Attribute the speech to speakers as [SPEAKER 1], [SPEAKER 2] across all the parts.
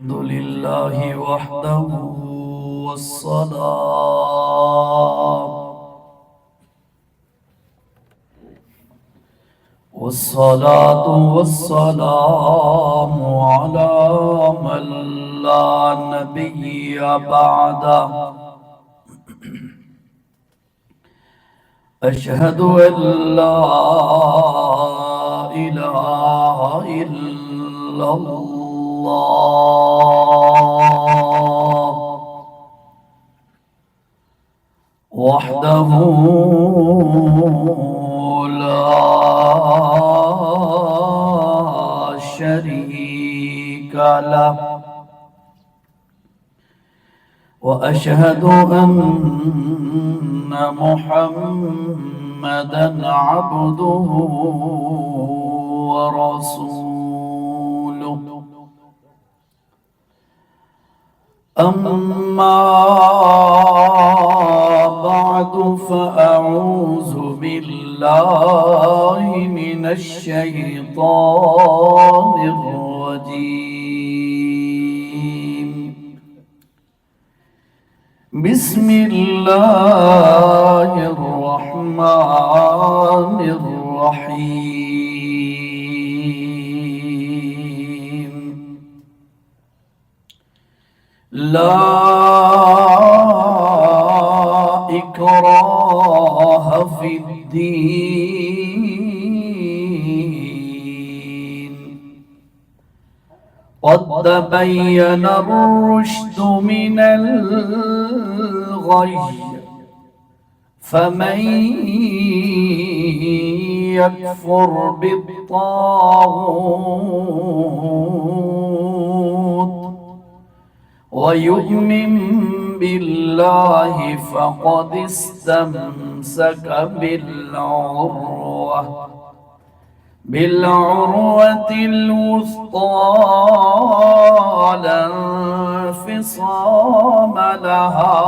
[SPEAKER 1] الحمد لله وحده والسلام على من لا نبي بعده. أشهد أن لا إله إلا الله وحده لا شريك له، وأشهد أن محمدًا عبده ورسوله. أما بعد فأعوذ بالله من الشيطان الرجيم. بسم الله الرحمن الرحيم. لا إكراه في الدين، قد تبين الرشد من الغي، فمن يكفر بالطاغوت ويؤمن بالله فقد استمسك بالعروة الوثقى لا انفصام لها،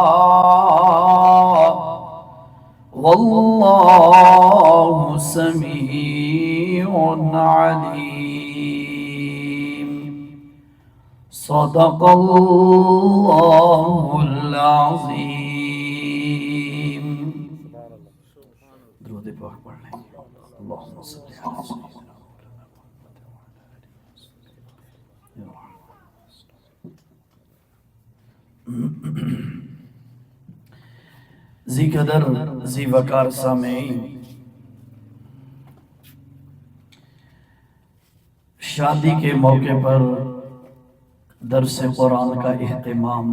[SPEAKER 1] والله سميع عليم. صدق الله العظيم. درود پاک پڑھ لیں. اللہم صلی علی سیدنا ذی قدر ذی وقار سامعین، شادی کے موقع پر درس قرآن کا اہتمام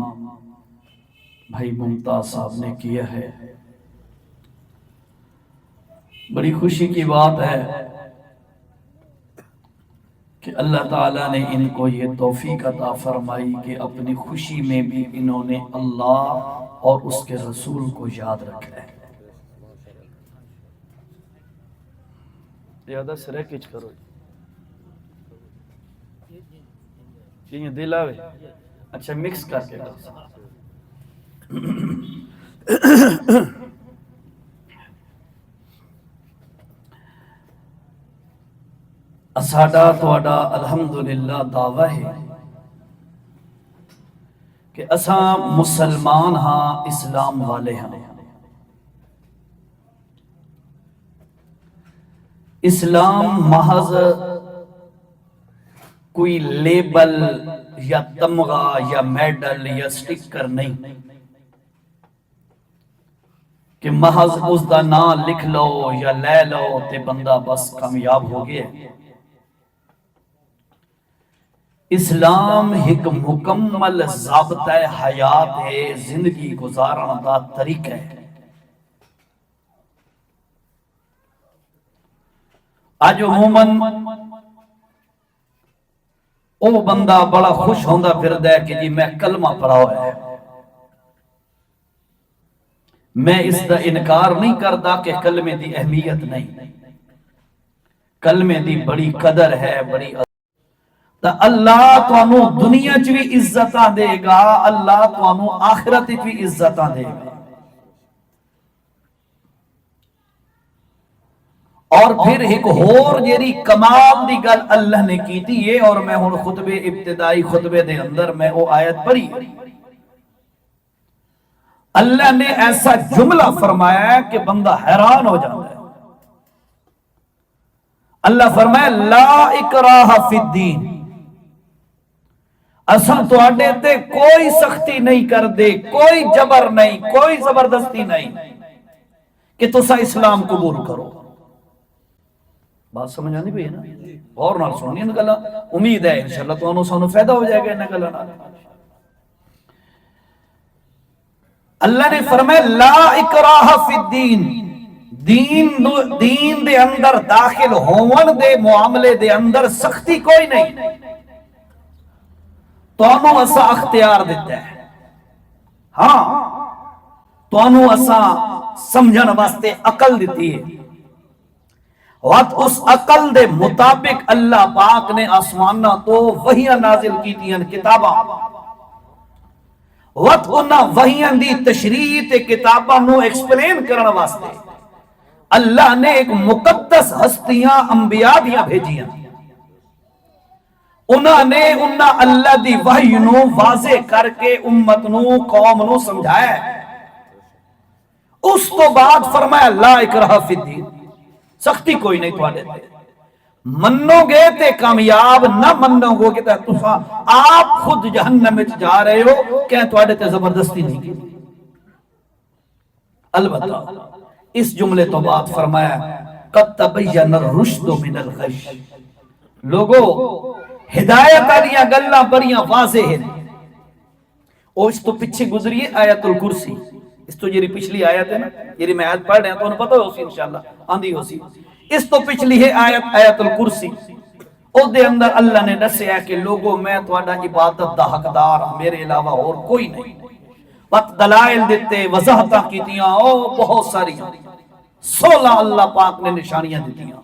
[SPEAKER 1] بھائی ممتاز صاحب نے کیا ہے. بڑی خوشی کی بات ہے کہ اللہ تعالیٰ نے ان کو یہ توفیق عطا فرمائی کہ اپنی خوشی میں بھی انہوں نے اللہ اور اس کے رسول کو یاد رکھا ہے. زیادہ سرے کچھ کرو یہ دل آوے. اچھا مکس کر کے ساڈا تہاڈا الحمدللہ دعویٰ ہے کہ اساں مسلمان ہاں، اسلام والے ہاں. اسلام محض کوئی لیبل یا تمغہ یا میڈل یا سٹکر نہیں کہ محض اس دا نام لکھ لو یا لے لو تے بندہ بس کامیاب ہو گیا. اسلام ایک مکمل ضابطہ حیات ہے، زندگی گزارن دا طریقہ ہے. آج عموماً او بندہ بڑا خوش ہوندا پھردا ہے کہ جی میں کلمہ پڑھا ہوا ہے. میں اس دا انکار نہیں کرتا کہ کلمے دی اہمیت نہیں، کلمے دی بڑی قدر ہے، بڑی تا اللہ تانوں دنیا چ بھی عزتاں دے گا، اللہ تانوں آخرت وچ بھی عزتاں دے گا. اور پھر ایک اور جیری کمال دی گل اللہ نے کی تھی یہ، اور میں ہن خطبے ابتدائی خطبے دے اندر میں وہ آیت پڑھی، اللہ نے ایسا جملہ فرمایا ہے کہ بندہ حیران ہو جاتا ہے۔ اللہ فرمایا لا اکراہ فی الدین، اساں تواڈے تے کوئی سختی نہیں کر دے، کوئی جبر نہیں، کوئی زبردستی نہیں کہ تسا اسلام قبول کرو۔ بات سمجھ آندی پئی ہے نا؟ غور نال سننی ان گلاں، امید ہے انشاءاللہ تانوں سانوں فائدہ ہو جائے گا ان گلاں نال۔ اللہ نے فرمایا لا اکراہ فی الدین، دین دے اندر داخل ہون دے معاملے دے اندر سختی کوئی نہیں، تانوں اسا اختیار دیتا ہے، ہاں تانوں اسا سمجھن واسطے عقل دیتی ہے، وقت اس عقل دے مطابق اللہ پاک نے آسمانہ تو وحیاں نازل کیتیاں کتاباں، وقت انہاں وحیاں دی تشریح تے کتاباں نو ایکسپلین کرن واسطے اللہ نے ایک مقدس ہستیاں انبیاء دیاں بھیجیاں، انہاں نے انہاں اللہ دی وحی نو واضح کر کے امت نو قوم نو سمجھایا ہے۔ اس تو بعد فرمایا لا اکراہ فی الدین، سختی کوئی نہیں تواڈے تے، منو گے تے کامیاب، نہ منو گے تے تساں آپ خود جہنم وچ جا رہے ہو، کہ تواڈے تے زبردستی نہیں کی۔ البتہ اس جملے تو بعد فرمایا قد تبین الرشد من الغی، لوگو ہدایت والیاں گلاں بڑیاں واضح ہیں، اور اس تو پیچھے گزری ہے آیت الکرسی، اس تو جیری پچھلی آیت ہے نا، جیری میں آیت پڑھ رہا ہوں تو انہوں پتہ ہو سی انشاءاللہ آندھی ہو سی، اس تو پچھلی ہے آیت الکرسی، او دے اندر اللہ نے دسیا کہ لوگوں میں تواڈا عبادت دا حقدار ہوں، میرے علاوہ اور کوئی نہیں، وقت دلائل دیتے، وضاحتاں کیتیاں، او بہت ساری 16 اللہ پاک نے نشانیاں دیتیاں۔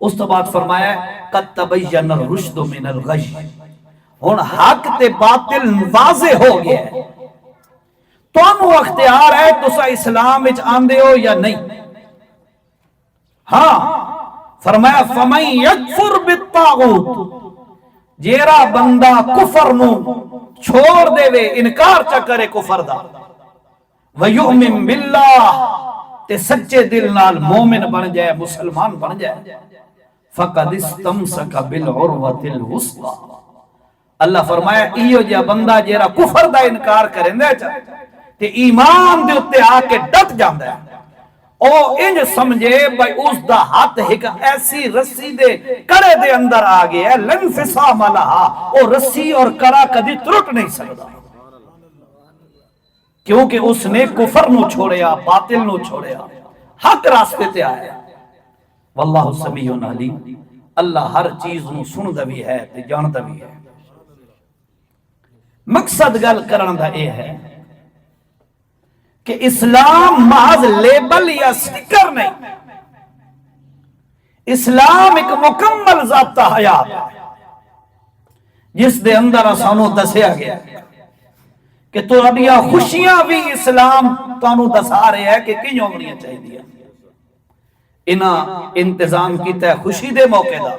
[SPEAKER 1] اس تو بعد فرمایا قد تبین الرشد من الغی، ہن حق تے باطل واضح ہو گیا ہے، تانوں اختیار ہے تسا اسلام وچ آندے ہو یا نہیں۔ ہاں فرمایا فمن یکفر بالطاغوت، جیرا بندہ کفر نو چھوڑ دے وے، انکار چا کرے کفر دا، ویؤمن باللہ تے سچے دل نال مومن بن جائے، مسلمان بن جائے، فقد استمسک بالعروۃ الوثقی، اللہ فرمایا ایو جا بندہ جیرا کفر دا انکار کریندا تے ایمان دے اتے آ کے ڈٹ جاندا ہے، او انج سمجھے بھائی اس دا ہاتھ ایک ایسی رسی دے کڑے دے اندر آ گیا ہے، لنفصام لہا، او رسی اور کڑا کدی ٹوٹ نہیں سکتا، کیونکہ اس نے کفر نو چھوڑیا، باطل نو چھوڑیا، حق راستے تے آیا۔ واللہ سمیع علیم، اللہ ہر چیز نو سندا بھی ہے تے جاندا بھی ہے۔ مقصد گل کرن دا اے ہے کہ اسلام محض لیبل یا سٹکر نہیں، اسلام ایک مکمل ضابطہ حیات ہے، جس دے اندر سانوں دسیا گیا کہ تہاڈیاں خوشیاں بھی اسلام تانوں دسا رہے ہے کہ کیوں ہونیاں چاہیے۔ انہاں انتظام کیتا ہے خوشی دے موقع دا،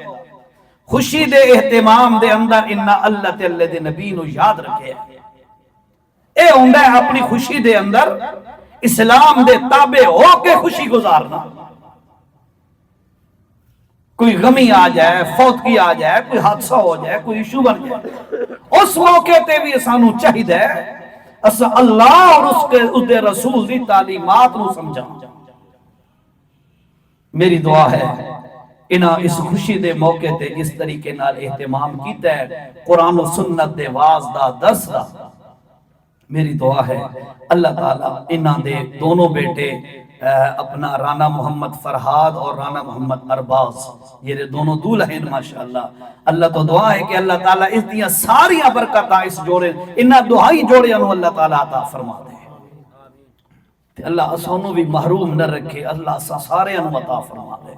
[SPEAKER 1] خوشی دے اہتمام دے اندر انہاں اللہ تے اللہ دے نبی نو یاد رکھے، اے ہوندا ہے اپنی خوشی دے اندر اسلام دے تابع ہو کے خوشی گزارنا۔ کوئی غمی آ جائے، فوتگی آ جائے، کوئی حادثہ ہو جائے، کوئی ایشو بن جائے، اس موقع تے بھی سانوں چاہیے اسا اللہ اور اس دے رسول دی تعلیمات نو سمجھا۔ میری دعا ہے انہاں اس خوشی دے موقع تے اس طریقے نال اہتمام کیتا ہے، قرآن و سنت دے واز دا درس دا، میری دعا ہے اللہ تعالیٰ انہاں دے دونوں بیٹے اپنا رانا محمد فرحاد اور رانا محمد ارباز، یہ دونوں دولہ ہیں ماشاءاللہ، اللہ تو دعا ہے کہ اللہ تعالیٰ اس دیاں ساریاں برکتاں اس جوڑے انہاں دعائی جوڑے انہوں اللہ تعالیٰ عطا فرما دے، اللہ اسانوں بھی محروم نہ رکھے، اللہ سارے انہوں عطا فرما دے۔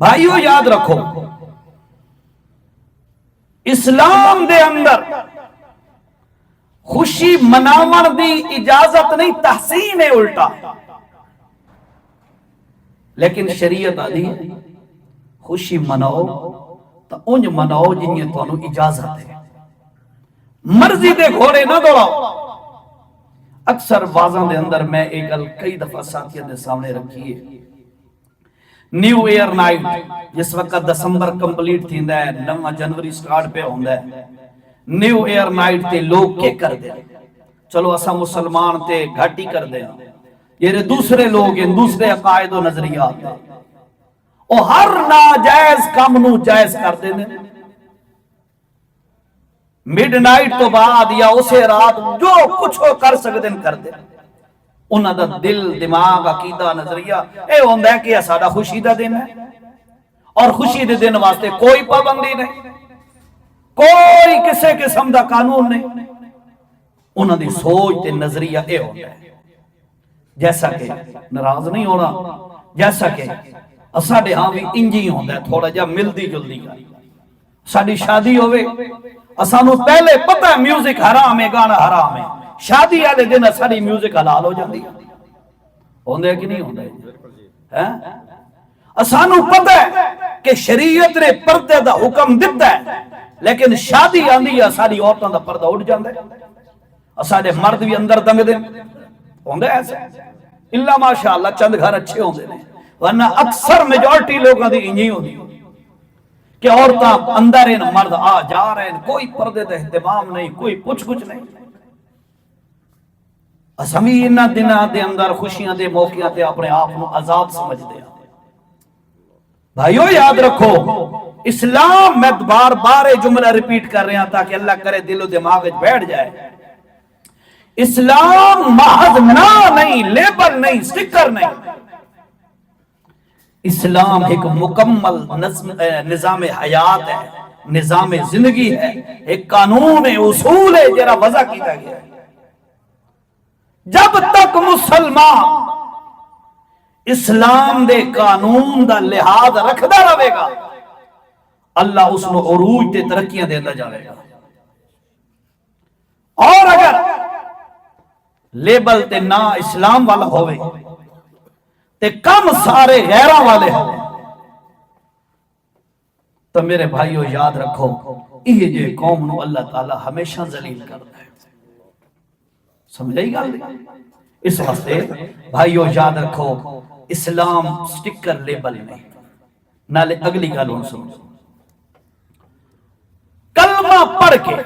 [SPEAKER 1] بھائیو یاد رکھو اسلام دے اندر خوشی مناون دی اجازت نہیں، تحسین ہے الٹا، لیکن شریعت آدھی خوشی مناؤ تو انج مناؤ جنہیں تو انہوں اجازت ہے، مرضی دے گھوڑے نہ دوڑاؤ۔ اکثر بازاں دے اندر میں ایک گل کئی دفعہ ساتھیوں دے سامنے رکھی ہے، نیو ایئر نائٹ جس وقت دسمبر کمپلیٹ تھی ہے، 9 جنوری سٹارٹ پہ ہوندہ ہے، نیو ایئر نائٹ تے لوگ کیا کر دیں؟ چلو اسا مسلمان تے گھاٹی کر دیں، یہ دوسرے لوگ ہیں، دوسرے عقائد و نظریات ہیں، اور ہر ناجائز کام نو جائز کر دیں۔ میڈ نائٹ تو بعد یا اسے رات جو کچھ ہو کر سکتے کر دیں۔ انہاں دا دل، دماغ، عقیدہ، نظریہ اے ہوندہ ہے کہ ساڈا خوشی دا دن ہے، اور خوشی دے دن واسطے کوئی پابندی نہیں، کوئی کسی قسم دا قانون نہیں۔ انہاں دی سوچ تے نظریہ اے ہوندہ ہے جیسا کہ ناراض نہیں ہونا، جیسا کہ ساڈے ہاں بھی انجی ہوندہ ہے، تھوڑا جا ملدی جلدی کا ساڈی شادی ہوئے اسانو پہلے پتہ ہے میوزک حرام ہے، گانا حرام ہے، شادی والے دن ساری میوزک حلال ہو جاتی ہے، ہوندے کہ نہیں ہوندے؟ اسانو پتہ ہے کہ شریعت نے پردے دا حکم دیتا ہے، لیکن شادی آندی ہے ساری عورتوں دا پردہ اٹھ جاندے، سارے مرد بھی اندر دنگ دے ہوندے ایسے، اللہ ماشاءاللہ چند گھر اچھے ہوندے نے، ورنہ اکثر میجورٹی لوگاں دی انجی ہوندی کہ عورتاں اندر ہیں، مرد آ جا رہے ہیں، کوئی پردے دا اہتمام نہیں، کوئی کچھ نہیں۔ اسامی انہاں دناں دے اندر خوشیاں دے موقعاں تے اپنے آپ کو آزاد سمجھ دے۔ بھائیو یاد رکھو، اسلام میں بار بار جملہ ریپیٹ کر رہے ہیں تاکہ اللہ کرے دل و دماغ بیٹھ جائے، اسلام محض نام نہیں، لیبل نہیں، سٹکر نہیں، اسلام ایک مکمل نظام حیات ہے، نظام زندگی ہے، ایک قانون ہے، اصول ہے جرا وضع کیتا گیا ہے۔ جب تک مسلمان اسلام دے قانون دا لحاظ رکھدا رہے گا، اللہ اس نو عروج تے ترقیاں دیندا جاوے گا، اور اگر لیبل تے نا اسلام والا ہوئے تے کم سارے غیرہ والے ہوئے، تو میرے بھائیو یاد رکھو یہ جو قوم نو اللہ تعالی ہمیشہ ذلیل کرتا ہے، سمجھائی گل؟ اس واسطے بھائیو یاد رکھو اسلام سٹکر لیبل نہیں۔ نالے اگلی گالوں سمجھو، کلمہ پڑھ کے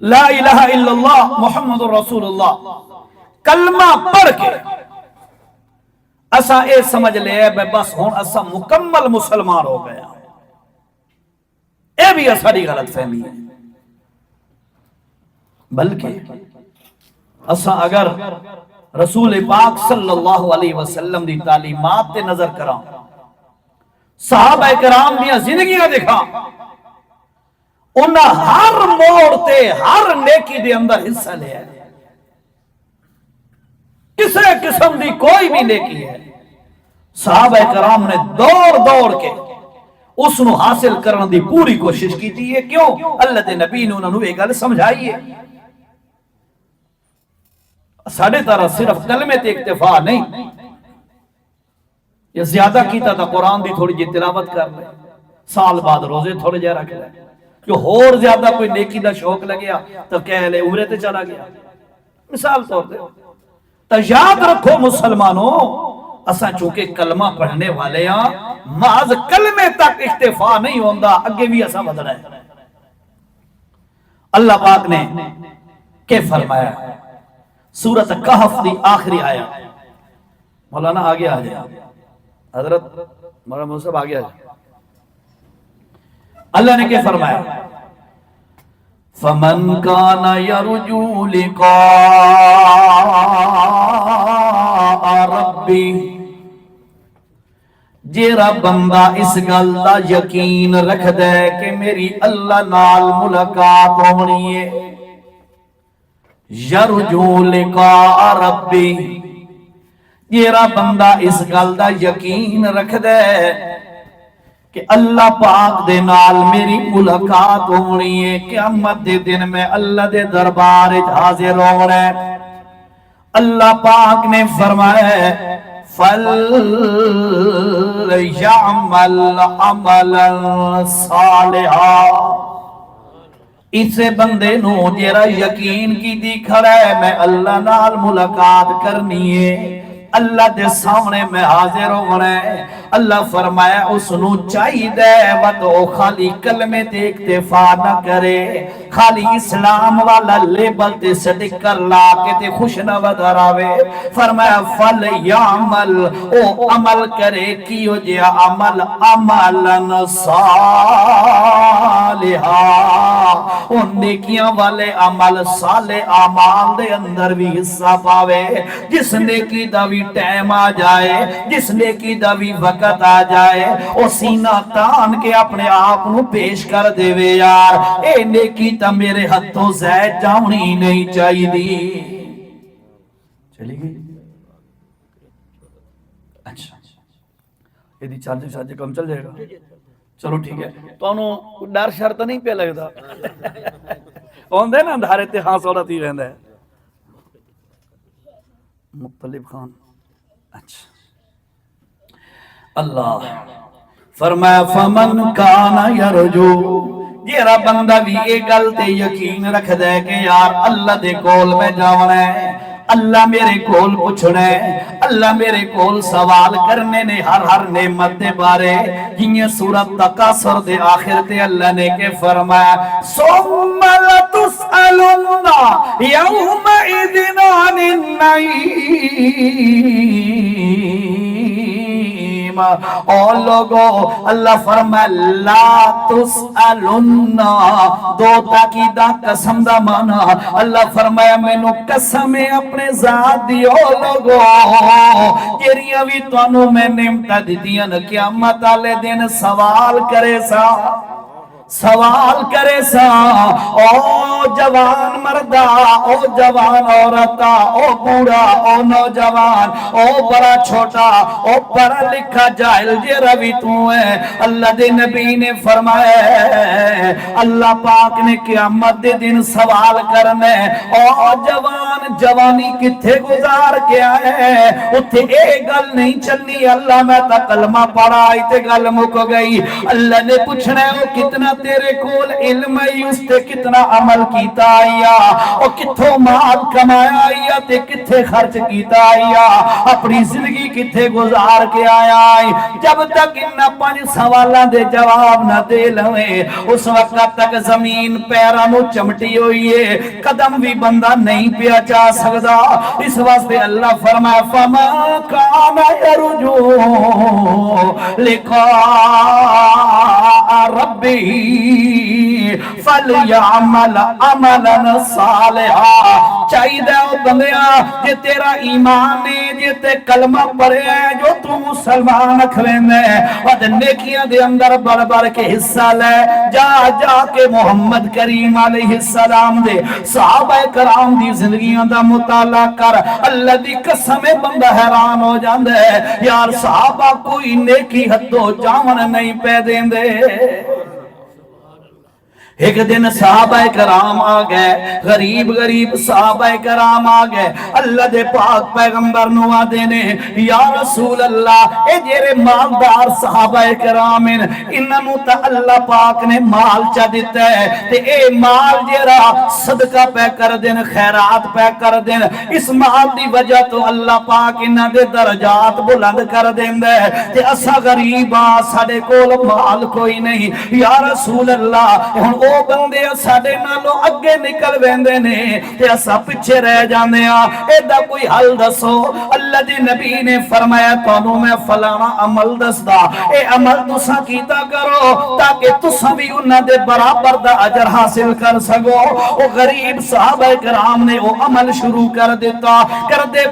[SPEAKER 1] لا الہ الا اللہ محمد رسول اللہ کلمہ پڑھ کے اسا اے سمجھ لے بس ہون اسا مکمل مسلمان ہو گیا، اے بھی اساری غلط فہمی ہے۔ بلکہ اسا اگر رسول پاک صلی اللہ علیہ وسلم دی تعلیمات تے نظر کرام، صحابہ کرام دیا زندگیاں دیکھا، انہاں ہر موڑ تے ہر نیکی دے اندر حصہ لیا ہے، کسے قسم دی کوئی بھی نیکی ہے صحابہ کرام نے دوڑ کے اس نو حاصل کرنے دی پوری کوشش کی تھی ہے۔ کیوں؟ اللہ دے نبی نے انہوں نے ایک گل سمجھائی ہے، ساڑھے طرح صرف کلمے تے اکتفا نہیں، یہ زیادہ کیتا تھا قرآن دی تھوڑی جی تلاوت کر لے، سال بعد روزے تھوڑے جا رکھ لے، جو اور زیادہ کوئی نیکی دا شوق لگیا تو کہہ لے عمرے تے چلا گیا، مثال طور دے۔ تو یاد رکھو مسلمانوں، اساں چونکہ کلمہ پڑھنے والے ہیں، محض کلمے تک اکتفا نہیں ہوندہ، اگے بھی اساں بدلا ہے۔ اللہ پاک نے کہ فرمایا سورۃ کہف دی آخری آیا، مولانا آگے آ جائے، حضرت مولانا مصعب آگے آ جائے، اللہ نے کہ فرمایا فَمَنْ كَانَ يَرْجُو لِقَاءَ رَبِّهِ، جیرا بندہ اس گل دا یقین رکھ دے کہ میری اللہ نال ملاقات ہونی ہے، یرجو لقاء ربی، جیرا بندہ اس گل دا یقین رکھ دے کہ اللہ پاک دے نال میری ملاقات ہونی ہے، قیامت دے دن میں اللہ دے دربار حاضر ہونا ہے۔ اللہ پاک نے فرمایا ہے فَلْيَعْمَلْ عَمَلًا صَالِحًا۔ اسے بندے نو جیرا یقین کی دی کھڑا ہے میں اللہ نال ملاقات کرنی ہے، اللہ دے سامنے میں حاضر ہونا ہے، اللہ فرمایا اس نو چاہی دے وہ خالی کلمے تے اکتفا نہ کرے، خالی اسلام والا لیبل تے سٹکر لا کے تے خوش نہ بدراوے، فرمایا فَلْيَعْمَلْ او عمل کرے کیو جیا عمل عملاً صالحا، ان نیکیاں والے عمل صالح اعمال دے اندر بھی حصہ پاوے، جس نیکی دا بھی ٹائم آ جائے، جس نیکی دا بھی وقت آ جائے، او سینہ تان کے اپنے آپ نو پیش کر دے وے یار اے نیکی تا میرے ہتھوں زید جاؤنی نہیں چاہی دی۔ چلی گئی؟ اچھا یہ دی چارج کم چل جائے گا، چلو ٹھیک ہے، تو انہوں ڈر شرط نہیں پہ لگتا آن دے نا دھارے تے ہاں سوڑا تھی رہندہ ہے مطلب خان۔ اچھا اللہ فرمایا فَمَنْ كَانَ يَرْجُو، جیرا بندہ بھی ایک گل تے یقین رکھ دے کہ یار اللہ دے کول میں جاونا ہے، اللہ میرے کول پوچھنا ہے، اللہ میرے کول سوال کرنے نے ہر نعمت دے بارے، یہ سورت تکاثر دے آخر تے اللہ نے کہ فرمایا ثُمَّ لَتُسْأَلُنَّ يَوْمَئِذٍ عَنِ النَّعِيمِ، اور لوگوں اللہ فرمایا لا تسألن، دو تاکیدہ قسم دا مانا، اللہ فرمایا میں نو قسم اپنے ذات دیو لوگوں کیریاں بھی توانو میں نعمتہ دیدیاں قیامت آلے دن سوال کرے سا، سوال کرے سا، او جوان مردہ، او جوان عورتہ، او بوڑا، او نوجوان، او بڑا چھوٹا، او پڑھا لکھا جاہل جے روی تو ہے، اللہ دے نبی نے فرمایا اللہ پاک نے قیامت دے دن سوال کرنے، او جوان جوانی کتھے گزار کے آئے، اتھے ایک گل نہیں چلنی اللہ میں تا کلمہ پڑھا تے گل مک گئی، اللہ نے پوچھنا ہے وہ کتنا تیرے کول علم ہے اس تے کتنا عمل کیتا آیا، اور کتھوں مال کمایا آیا تے کتھے خرچ کیتا آیا، اپنی زندگی کتھے گزار کے آیا آئی، جب تک انہا پانچ سوالہ دے جواب نہ دے لویں اس وقت تک زمین پیرانو چمٹی ہوئی ہے، قدم بھی بندہ نہیں پیا چاہ سکتا، اس واسطے اللہ فرمائے فَمَا كَانَ يَرْجُو لِقَاءَ رَبِّهِ فَلْيَعْمَلْ عَمَلًا صَالِحًا، چاہیے دے او بندیاں جے تیرا ایمان ہے، جے تے کلمہ پڑھے ہیں، جو تو مسلمان اکھویں دے ود نیکیاں دے اندر بڑھ بڑھ کے حصہ لے، جا جا کے محمد کریم علیہ السلام دے صحابہ کرام دی زندگیاں دا مطالعہ کر، اللہ دی قسم بندہ حیران ہو جاندے یار صحابہ کوئی نیکی حدو جامن نہیں پہ دیں دے۔ ایک دن صحابہ کرام آ گئے، غریب صحابہ کرام آ گئے، اللہ دے پاک پیغمبر نوا دینے یا رسول اللہ اے جیرے مالدار صحابہ کرام انہوں تا اللہ پاک نے مال چا دیتا ہے تے اے مال جیرا صدقہ پہ کر دین، خیرات پہ کر دین، اس مال دی وجہ تو اللہ پاک انہاں دے درجات بلند کر دین دے تے اسا غریباں ساڑے کول مال کوئی نہیں یا رسول اللہ او بندے ساڑے نالوں اگے نکل ویندے نے تے اسا پچھے رہ جاندے ہاں، ایدہ کوئی حل دسو، اللہ دی نبی نے فرمایا تانوں میں فلانا عمل دسدا، اے عمل تسا کیتا کرو تاکہ تسا بھی انہاں دے برابر دا اجر حاصل کر سکو۔ او غریب صحابہ کرام نے وہ عمل شروع کر دیتا، کر دے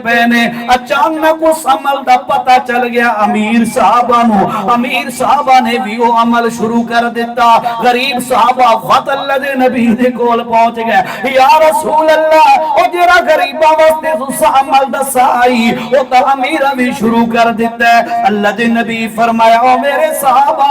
[SPEAKER 1] پہنے اچانک اس عمل دا پتہ چل گیا امیر صحابہ نے بھی وہ عمل شروع کر دیتا، غریب صحابہ وقت اللہ دے نبی دے کول پہنچ گئے، یا رسول اللہ او جڑا غریباں واسطے تساں عمل دسا آئی او تعمیر بھی شروع کر دیتا ہے۔ اللہ دے نبی فرمایا او میرے صحابہ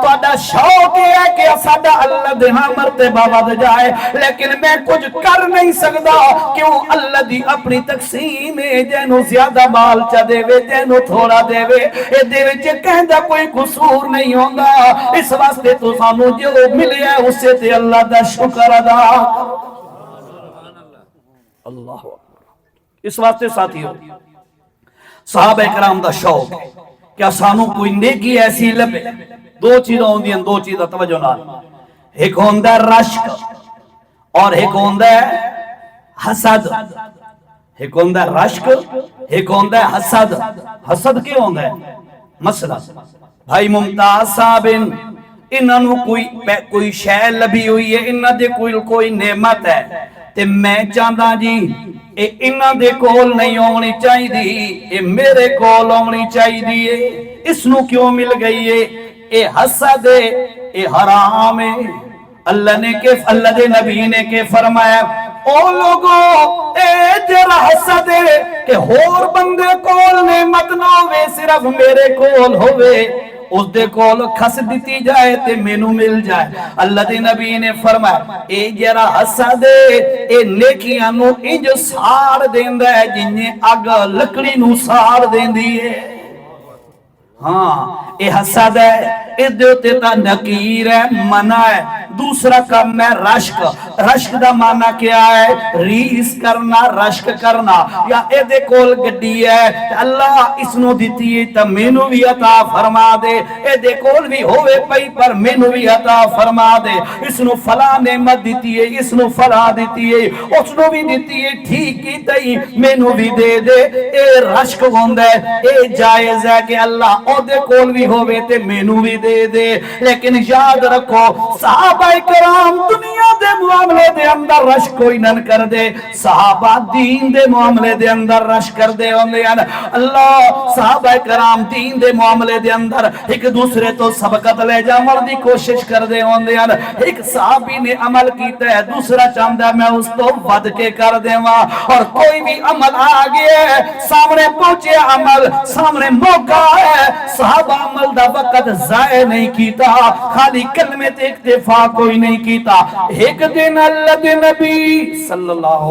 [SPEAKER 1] تہاڈا شوق ہے کہ ساڈا اللہ دے ہاں مرتبہ ود جائے، لیکن میں کچھ کر نہیں سکدا، کیوں اللہ دی اپنی تقسیم ہے، جنوں زیادہ مال چا دے وے جنوں تھوڑا دے وے، اے دے وچ کہندا کوئی قصور نہیں ہوندا، اس واسطے تو سانوں جو ملیا ہے اسے تے اللہ دا شکر ادا کرو۔ اللہ اکبر۔ اس واسطے ساتھیو صحابہ کرام دا شوق ہے کیا سانوں کوئی نیکی ایسی لبے، دو چیزاں ہوندیاں، دو چیزاں توجہ نال، ایک ہوندا ہے رشک اور ایک ہوندا ہے حسد۔ ایک ہوندا ہے رشک، ایک ہوندا ہے حسد۔ حسد کیوں ہوندا ہے؟ مسئلہ بھائی ممتاز صاحب انہاں نوں کوئی شے لبھی ہوئی ہے، انہاں دے کوئی نعمت ہے تے میں چاہندا جی اے انہاں دے کول نہیں ہونی چاہیے، اے میرے کول ہونی چاہیے، اس نوں کیوں مل گئی ہے؟ اے حسد ہے، اے حرام ہے۔ اللہ دے نبی نے کہ فرمایا او لوگوں اے جڑا حسد ہے کہ ہور بندے کول نعمت نہ ہوئے صرف میرے کول ہوئے، اس دے کول کھس دیتی جائے تے مینوں مل جائے۔ اللہ دے نبی نے فرمایا اے جڑا حسد ہے اے نیکیاں نوں انج ساڑ دیندا ہے جنیں اگ لکڑی نوں ساڑ دیندی ہے۔ ہاں اے حسد ہے، اے دیوتے تا نکیر ہے، منع ہے۔ دوسرا کام ہے رشک۔ رشک دا معنی کیا ہے؟ ریس کرنا، رشک کرنا، یا اے دے کول گڈی ہے اللہ اس نو دیتی ہے تا مینوں بھی عطا فرما دے، اے دے کول بھی ہوئے پئی پر مینوں بھی عطا فرما دے، اس نو فلاں نعمت دیتی ہے، اس نو فلاں دیتی ہے، اس نو بھی دیتی ہے، ٹھیک کی تئی مینوں بھی دے دے، اے رشک ہوندا ہے۔ اے جائز ہے کہ اللہ او دے کول بھی ہوئے تے مینوں بھی دے دے، لیکن یاد رکھو صحابہ کرام دنیا دے معاملے دے اندر رشک کوئی نہ کر دے، صحابہ دین دے معاملے دے اندر رشک کر دے ہوندے ہیں۔ اللہ صحابہ کرام دین دے معاملے دے اندر ایک دوسرے تو سبقت لے جاون دی کوشش کر دے ہوندے ہیں۔ ایک صحابی نے عمل کیتا ہے، دوسرا چاہندا ہے میں اس تو ود کے کر دیواں، اور کوئی بھی عمل آ گیا ہے سامنے پہنچے، عمل سامنے موقع ہے، صحابہ عمل دا وقت ضائع نہیں کیتا، خالی کلمے تے اکتفا کوئی نہیں کیتا۔ ایک دن اللہ دے نبی صلی اللہ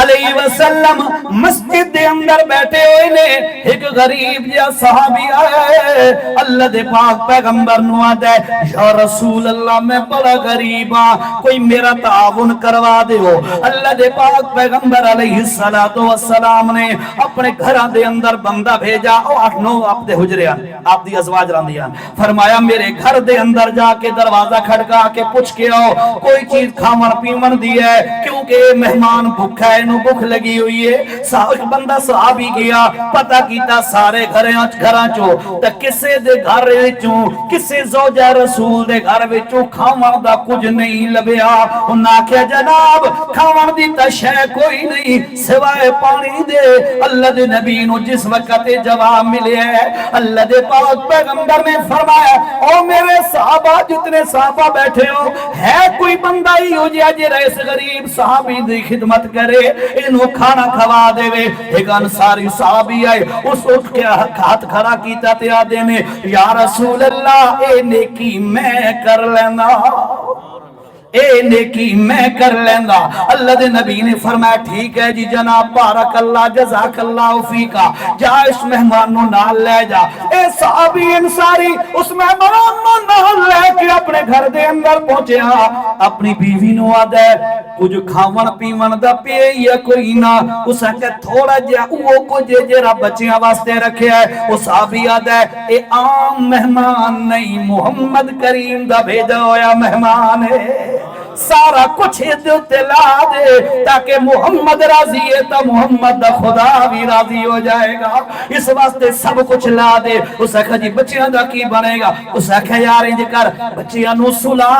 [SPEAKER 1] علیہ وسلم مسجد دے اندر بیٹھے ہوئے نے، ایک غریب جا صحابی آئے، اللہ دے پاک پیغمبر نو آدھے یا رسول اللہ میں بڑا غریب ہاں، کوئی میرا تعاون کروا دے ہو۔ اللہ دے پاک پیغمبر علیہ السلام نے اپنے گھرہ دے اندر بندہ بھیجا، او 8-9 آپ دے حجریاں آپ دی ازواج راندیاں، فرمایا میرے گھر دے اندر جا کے دروازہ کھڑکا کے پوچھ کے آؤ کوئی چیز کھاون پیون دی ہے، کیونکہ مہمان بھوکا ہے، نو بھوک لگی ہوئی ہے۔ ایک بندہ صحابی گیا، پتہ کیتا سارے گھراں چوں تے کسے دے گھر وچوں، کسے زوجہ رسول دے گھر وچوں کھاون دا کچھ نہیں لبیا۔ انہاں آکھیا جناب کھاون دی تے شے کوئی نہیں سوائے پانی دے۔ اللہ دے نبی نو جس وقت جواب ملیا ہے، اللہ دے پاک پیغمبر نے فرمایا او میرے صحابہ جتنے صحابہ بیٹھے ہو، ہے کوئی بندہ ہی ہو جے اس غریب صحابی دی خدمت کرے، انہوں کھانا کھوا دے وے۔ ایک انصاری صحابی آئے، اس اٹھ کے ہاتھ کھڑا کیتا تے آدھے نے یا رسول اللہ اے نیکی میں کر لینا، اے نیکی میں کر لینا۔ اللہ دے نبی نے فرمایا ٹھیک ہے جی جناب، بارک اللہ جزاک اللہ فیکا، جا اس مہمان نو نال لے جا۔ اے صحابی انصاری اس مہمان نو نال لے کے اپنے گھر دے اندر پہنچیا، اپنی بیوی نو آدھے کچھ کھاون پیون دا پے یا کوئی نہ، اس کہ تھوڑا جا وہ کچھ جرا بچیاں واسطے رکھے ہے۔ وہ صحابی آدھے اے عام مہمان نہیں، محمد کریم دا بھیجا ہویا مہمان ہے۔ سارا کچھ ادھے لا دے تاکہ محمد راضی ہے تو محمد دا خدا بھی راضی ہو جائے گا، اس واسطے سب کچھ لا دے۔ اس آکھا جی بچیاں دا کی بنے گا؟ اس آکھا یار انج کر بچیاں نو سلا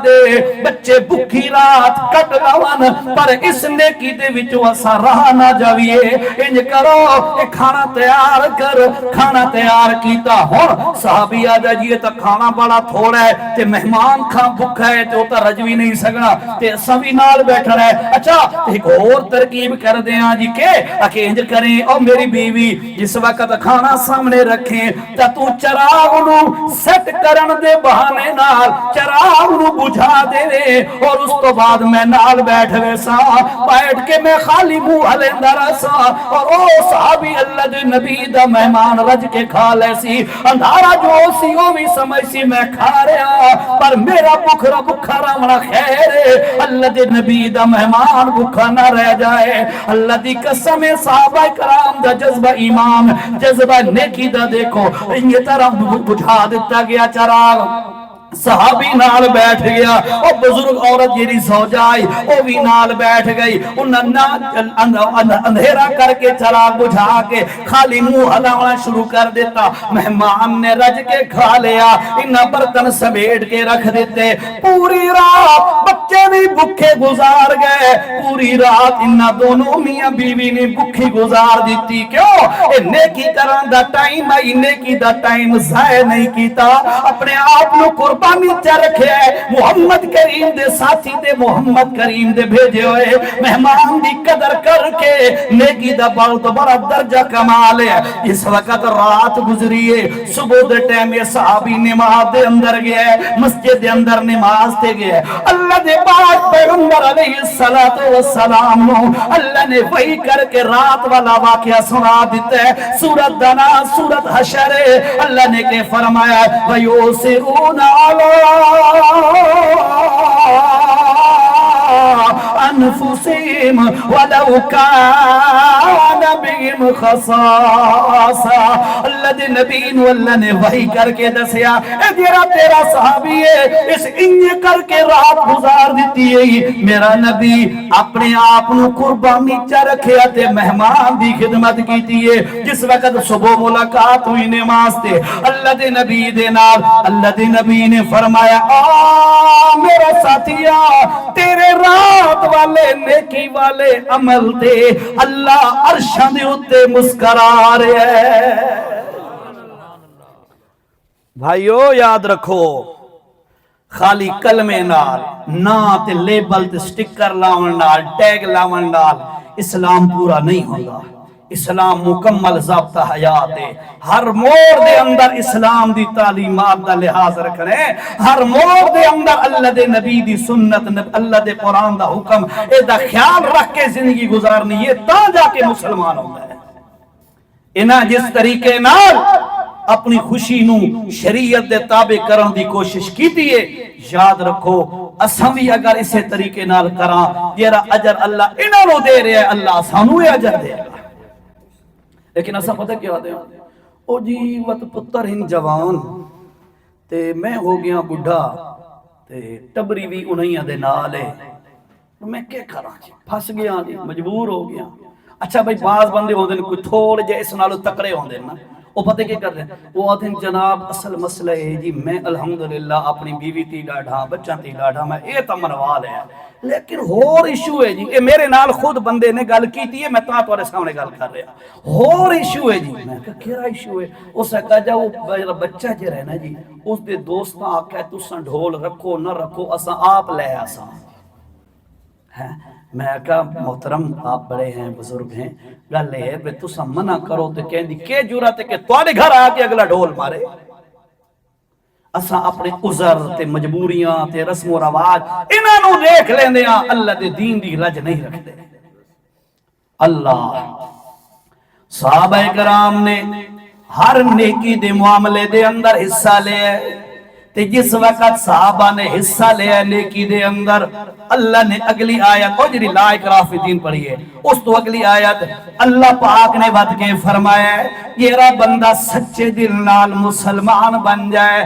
[SPEAKER 1] دے، بچے بھوکی رات کٹ لاون پر اس نیکی دے وچوں اساں رہا نہ جاویے۔ انج کرو اے کھانا تیار کر، کھانا تیار کیتا۔ ہن صحابی آدھا جی تے کھانا بڑا تھوڑا ہے تے مہمان کھا بھکھا ہے تے او تے رج بھی نہیں سکنا تے سبھی نال بیٹھ رہا ہے۔ اچھا ایک اور ترکیب کر دیاں جی کہ اکے انج کریں او میری بیوی جس وقت کھانا سامنے رکھیں تے تو چراغ نو سیٹ کرن دے بہانے نال چراغ نو بجھا دے اور اس تو بعد میں نال بیٹھ ویسا بیٹھ کے میں خالی منہ ہلیندا رہسا اور او صحابی اللہ دے نبی دا مہمان رج کے کھا لے سی، اندھارا جو سی او بھی سمجھ سی میں کھا رہا پر میرا بکھرا بکھا رہنا خیر ہے، اللہ دے نبی دا مہمان بکھا نہ رہ جائے۔ اللہ دی قسم صحابہ کرام دا جذبہ ایمان جذبہ نیکی دا دیکھو یہ طرح بجھا دیتا گیا چراغ، صحابی نال بیٹھ گیا، او بزرگ عورت جیری زوجائی او بھی نال بیٹھ گئی، اندھیرا کر کے چراغ بجھا کے خالی منہ ہلانا شروع کر دیتا۔ مہمان نے رج کے کھا لیا، انہاں برتن سمیٹ کے رکھ دیتے، پوری رات بچے بھی بھوکے گزار گئے، پوری رات انہاں دونوں میاں بیوی نے بھوکی گزار دیتی۔ کیوں؟ اے نیکی کرن دا ٹائم ہے، نیکی دا ٹائم ضائع نہیں کیتا، اپنے آپ نو قربانی چا رکھے ہے، محمد کریم دے ساتھی دے محمد کریم دے بھیجے ہوئے مہمان دی قدر کر کے نیکی دا بہت بڑا درجہ کمال ہے۔ اس وقت رات گزریے، صبح دے ٹائم یہ صحابی نماز دے اندر گئے، مسجد دے اندر نماز دے گئے، اللہ دے پاک پیغمبر علیہ السلام نو اللہ نے وحی کر کے رات والا واقعہ سنا دیتا ہے۔ سورت دنا سورت حشر اللہ نے کہ فرمایا وَيُوسِرُونَ أنفسهم ولو كان بهم خصاصة۔ اللہ دے نبی نو اللہ نے وحی کر کے دسیا اے جیرا تیرا صحابی ہے اس انج کر کے رات گزار دیتی ہے، میرا نبی اپنے آپ نو قربانی چا رکھیا تے مہمان دی خدمت کیتی ہے۔ جس وقت صبح ملاقات ہوئی نماز تے اللہ دے نبی دے نال، اللہ دے نبی نے فرمایا میرا ساتھیا تیرے رات والے نیکی والے عمل تے اللہ عرشاں دے اتے مسکرا رہے ہیں۔ بھائیو یاد رکھو خالی کلمے نال نا تے لیبل تے سٹکر لاون نال ٹیگ لاون نال اسلام پورا نہیں ہوگا۔ اسلام مکمل ضابطہ حیات ہے، ہر موڑ دے اندر اسلام دی تعلیمات دا لحاظ رکھنے، ہر موڑ دے اندر اللہ دے نبی دی سنت اللہ دے قرآن دا حکم اے دا خیال رکھ کے زندگی گزارنی ہے تا جا کے مسلمان ہوتا ہے۔ انہاں جس طریقے نال اپنی خوشی نو شریعت دے تابع کرن دی کوشش کیتی ہے، یاد رکھو اساں بھی اگر اسے طریقے نال کراں جیڑا اجر اللہ انہاں نو دے رہا ہے اللہ سانو اے اجر دے گا۔ لیکن ایسا پتہ کیا دے او جی وقت پتر ہن جوان تے میں ہو گیا بڑھا تے ٹبری بھی انہیاں دے نال ہے، میں کیا کراں جی پھس گیا جی مجبور ہو گیا۔ اچھا بھائی بعض بندے ہوندے نے کوئی تھوڑے جے اس نالو تکڑے ہوندے نا، وہ پتہ کیا کر رہے ہیں وہ آتے ہیں جناب اصل مسئلہ ہے جی میں الحمدللہ اپنی بیوی تی ڈاڑھا بچہ تی ڈاڑھا میں اے تمن والے ہیں، لیکن ہور ایشو ہے جی اے میرے نال خود بندے نے گل کی تھی میں تمہارے سامنے گل کر رہا ہور ایشو ہے جی۔ میں کہا کیا ایشو ہے؟ اس نے کہا جا وہ بچہ جی رہنا جی اس دے دوستاں آکھا ہے تساں ڈھول رکھو نہ رکھو اساں آپ لے آساں ہے۔ میں کہا محترم آپ بڑے ہیں بزرگ ہیں گل ہے بے تساں منع کرو تے کہندی کہ جرات ہے کہ تواڈے گھر آ کے اگلا ڈھول مارے۔ اساں اپنے عذر تے مجبوریاں تے رسم و رواج انہاں نو دیکھ لیندے ہاں، اللہ دے دین دی لج نہیں رکھتے۔ اللہ صحابہ کرام نے ہر نیکی دے معاملے دے اندر حصہ لیا ہے تے جس وقت صحابہ نے حصہ لیا نیکی دے اندر اللہ نے اگلی آیت اور جری لا اکراہ فی الدین پڑھی ہے اس تو اگلی آیت اللہ پاک نے بات کے فرمایا ہے یہ بندہ سچے دل نال مسلمان بن جائے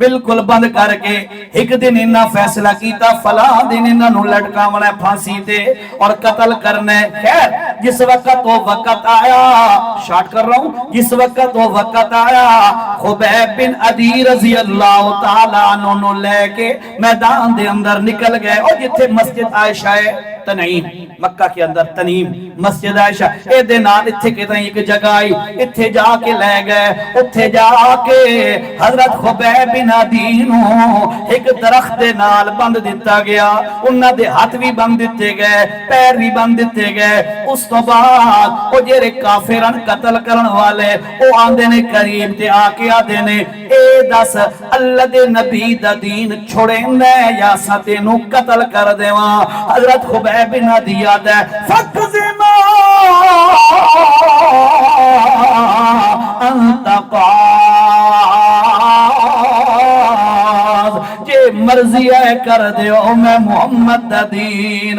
[SPEAKER 1] بالکل بند کر کے ایک دن انہاں فیصلہ کیتا فلاں دن انہاں نو لٹکاونا ہے پھانسی تے اور قتل کرنا ہے. خیر جس وقت وہ وقت آیا، شارٹ کر رہا ہوں، جس وقت وہ وقت آیا خبیب بن عدی رضی اللہ تعالیٰ عنہ نو لے کے میدان دے اندر نکل گئے. اور جتھے مسجد عائشہ ہے تنعیم، مکہ کے اندر تنعیم مسجد عائشہ، اے دے نال اتھے کے تائیں ایک جگہ آئی، اتھے جا کے لے گئے. اتھے جا کے حضرت خبیب بن عدی نو ایک درخت دے نال بند دیتا گیا. انہاں دے ہاتھ بھی بند دیتے گئے، پیر بھی بند دیتے گئے. اس تو بعد او جڑے کافرن قتل کرن والے او آندے نے قریب تے آ کے آدے نے اے دس اللہ دے نبی دا دین چھوڑیندے یا سا تینوں قتل کر دیواں. حضرت خبیب بن عدی آدھے فَقْزِمَا أَنْتَ قَاض، جے مرضی ہے کر دیو میں محمد دا دین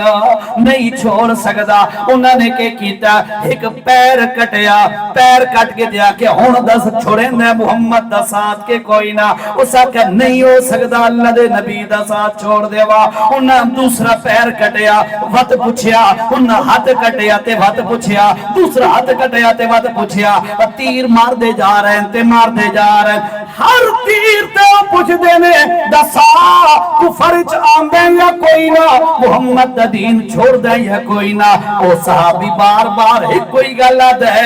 [SPEAKER 1] نہیں چھوڑ سکدا. انہوں نے کہ کیتا ایک پیر کٹیا، پیر کٹ کے دیا کہ ہون دس چھوڑیں دے محمد دا ساتھ کے کوئی نہ. اسا کہ نہیں ہو سکدا اللہ دے نبی دا ساتھ چھوڑ دیوا. انہاں دوسرا پیر کٹیا، وقت پوچھیا، انہاں ہاتھ کٹیا تے وقت پوچھیا، دوسرا ہاتھ کٹیا تے وقت پوچھیا. تیر مار دے جا رہے ہیں تے مار دے جا رہے ہیں. ہر تیر تے پوچھ دینے دسا کفر چ آندے یا کوئی نہ، محمد دا دین چھوڑ دے یا کوئی نہ. او صحابی بار بار ایک کوئی گلہ دے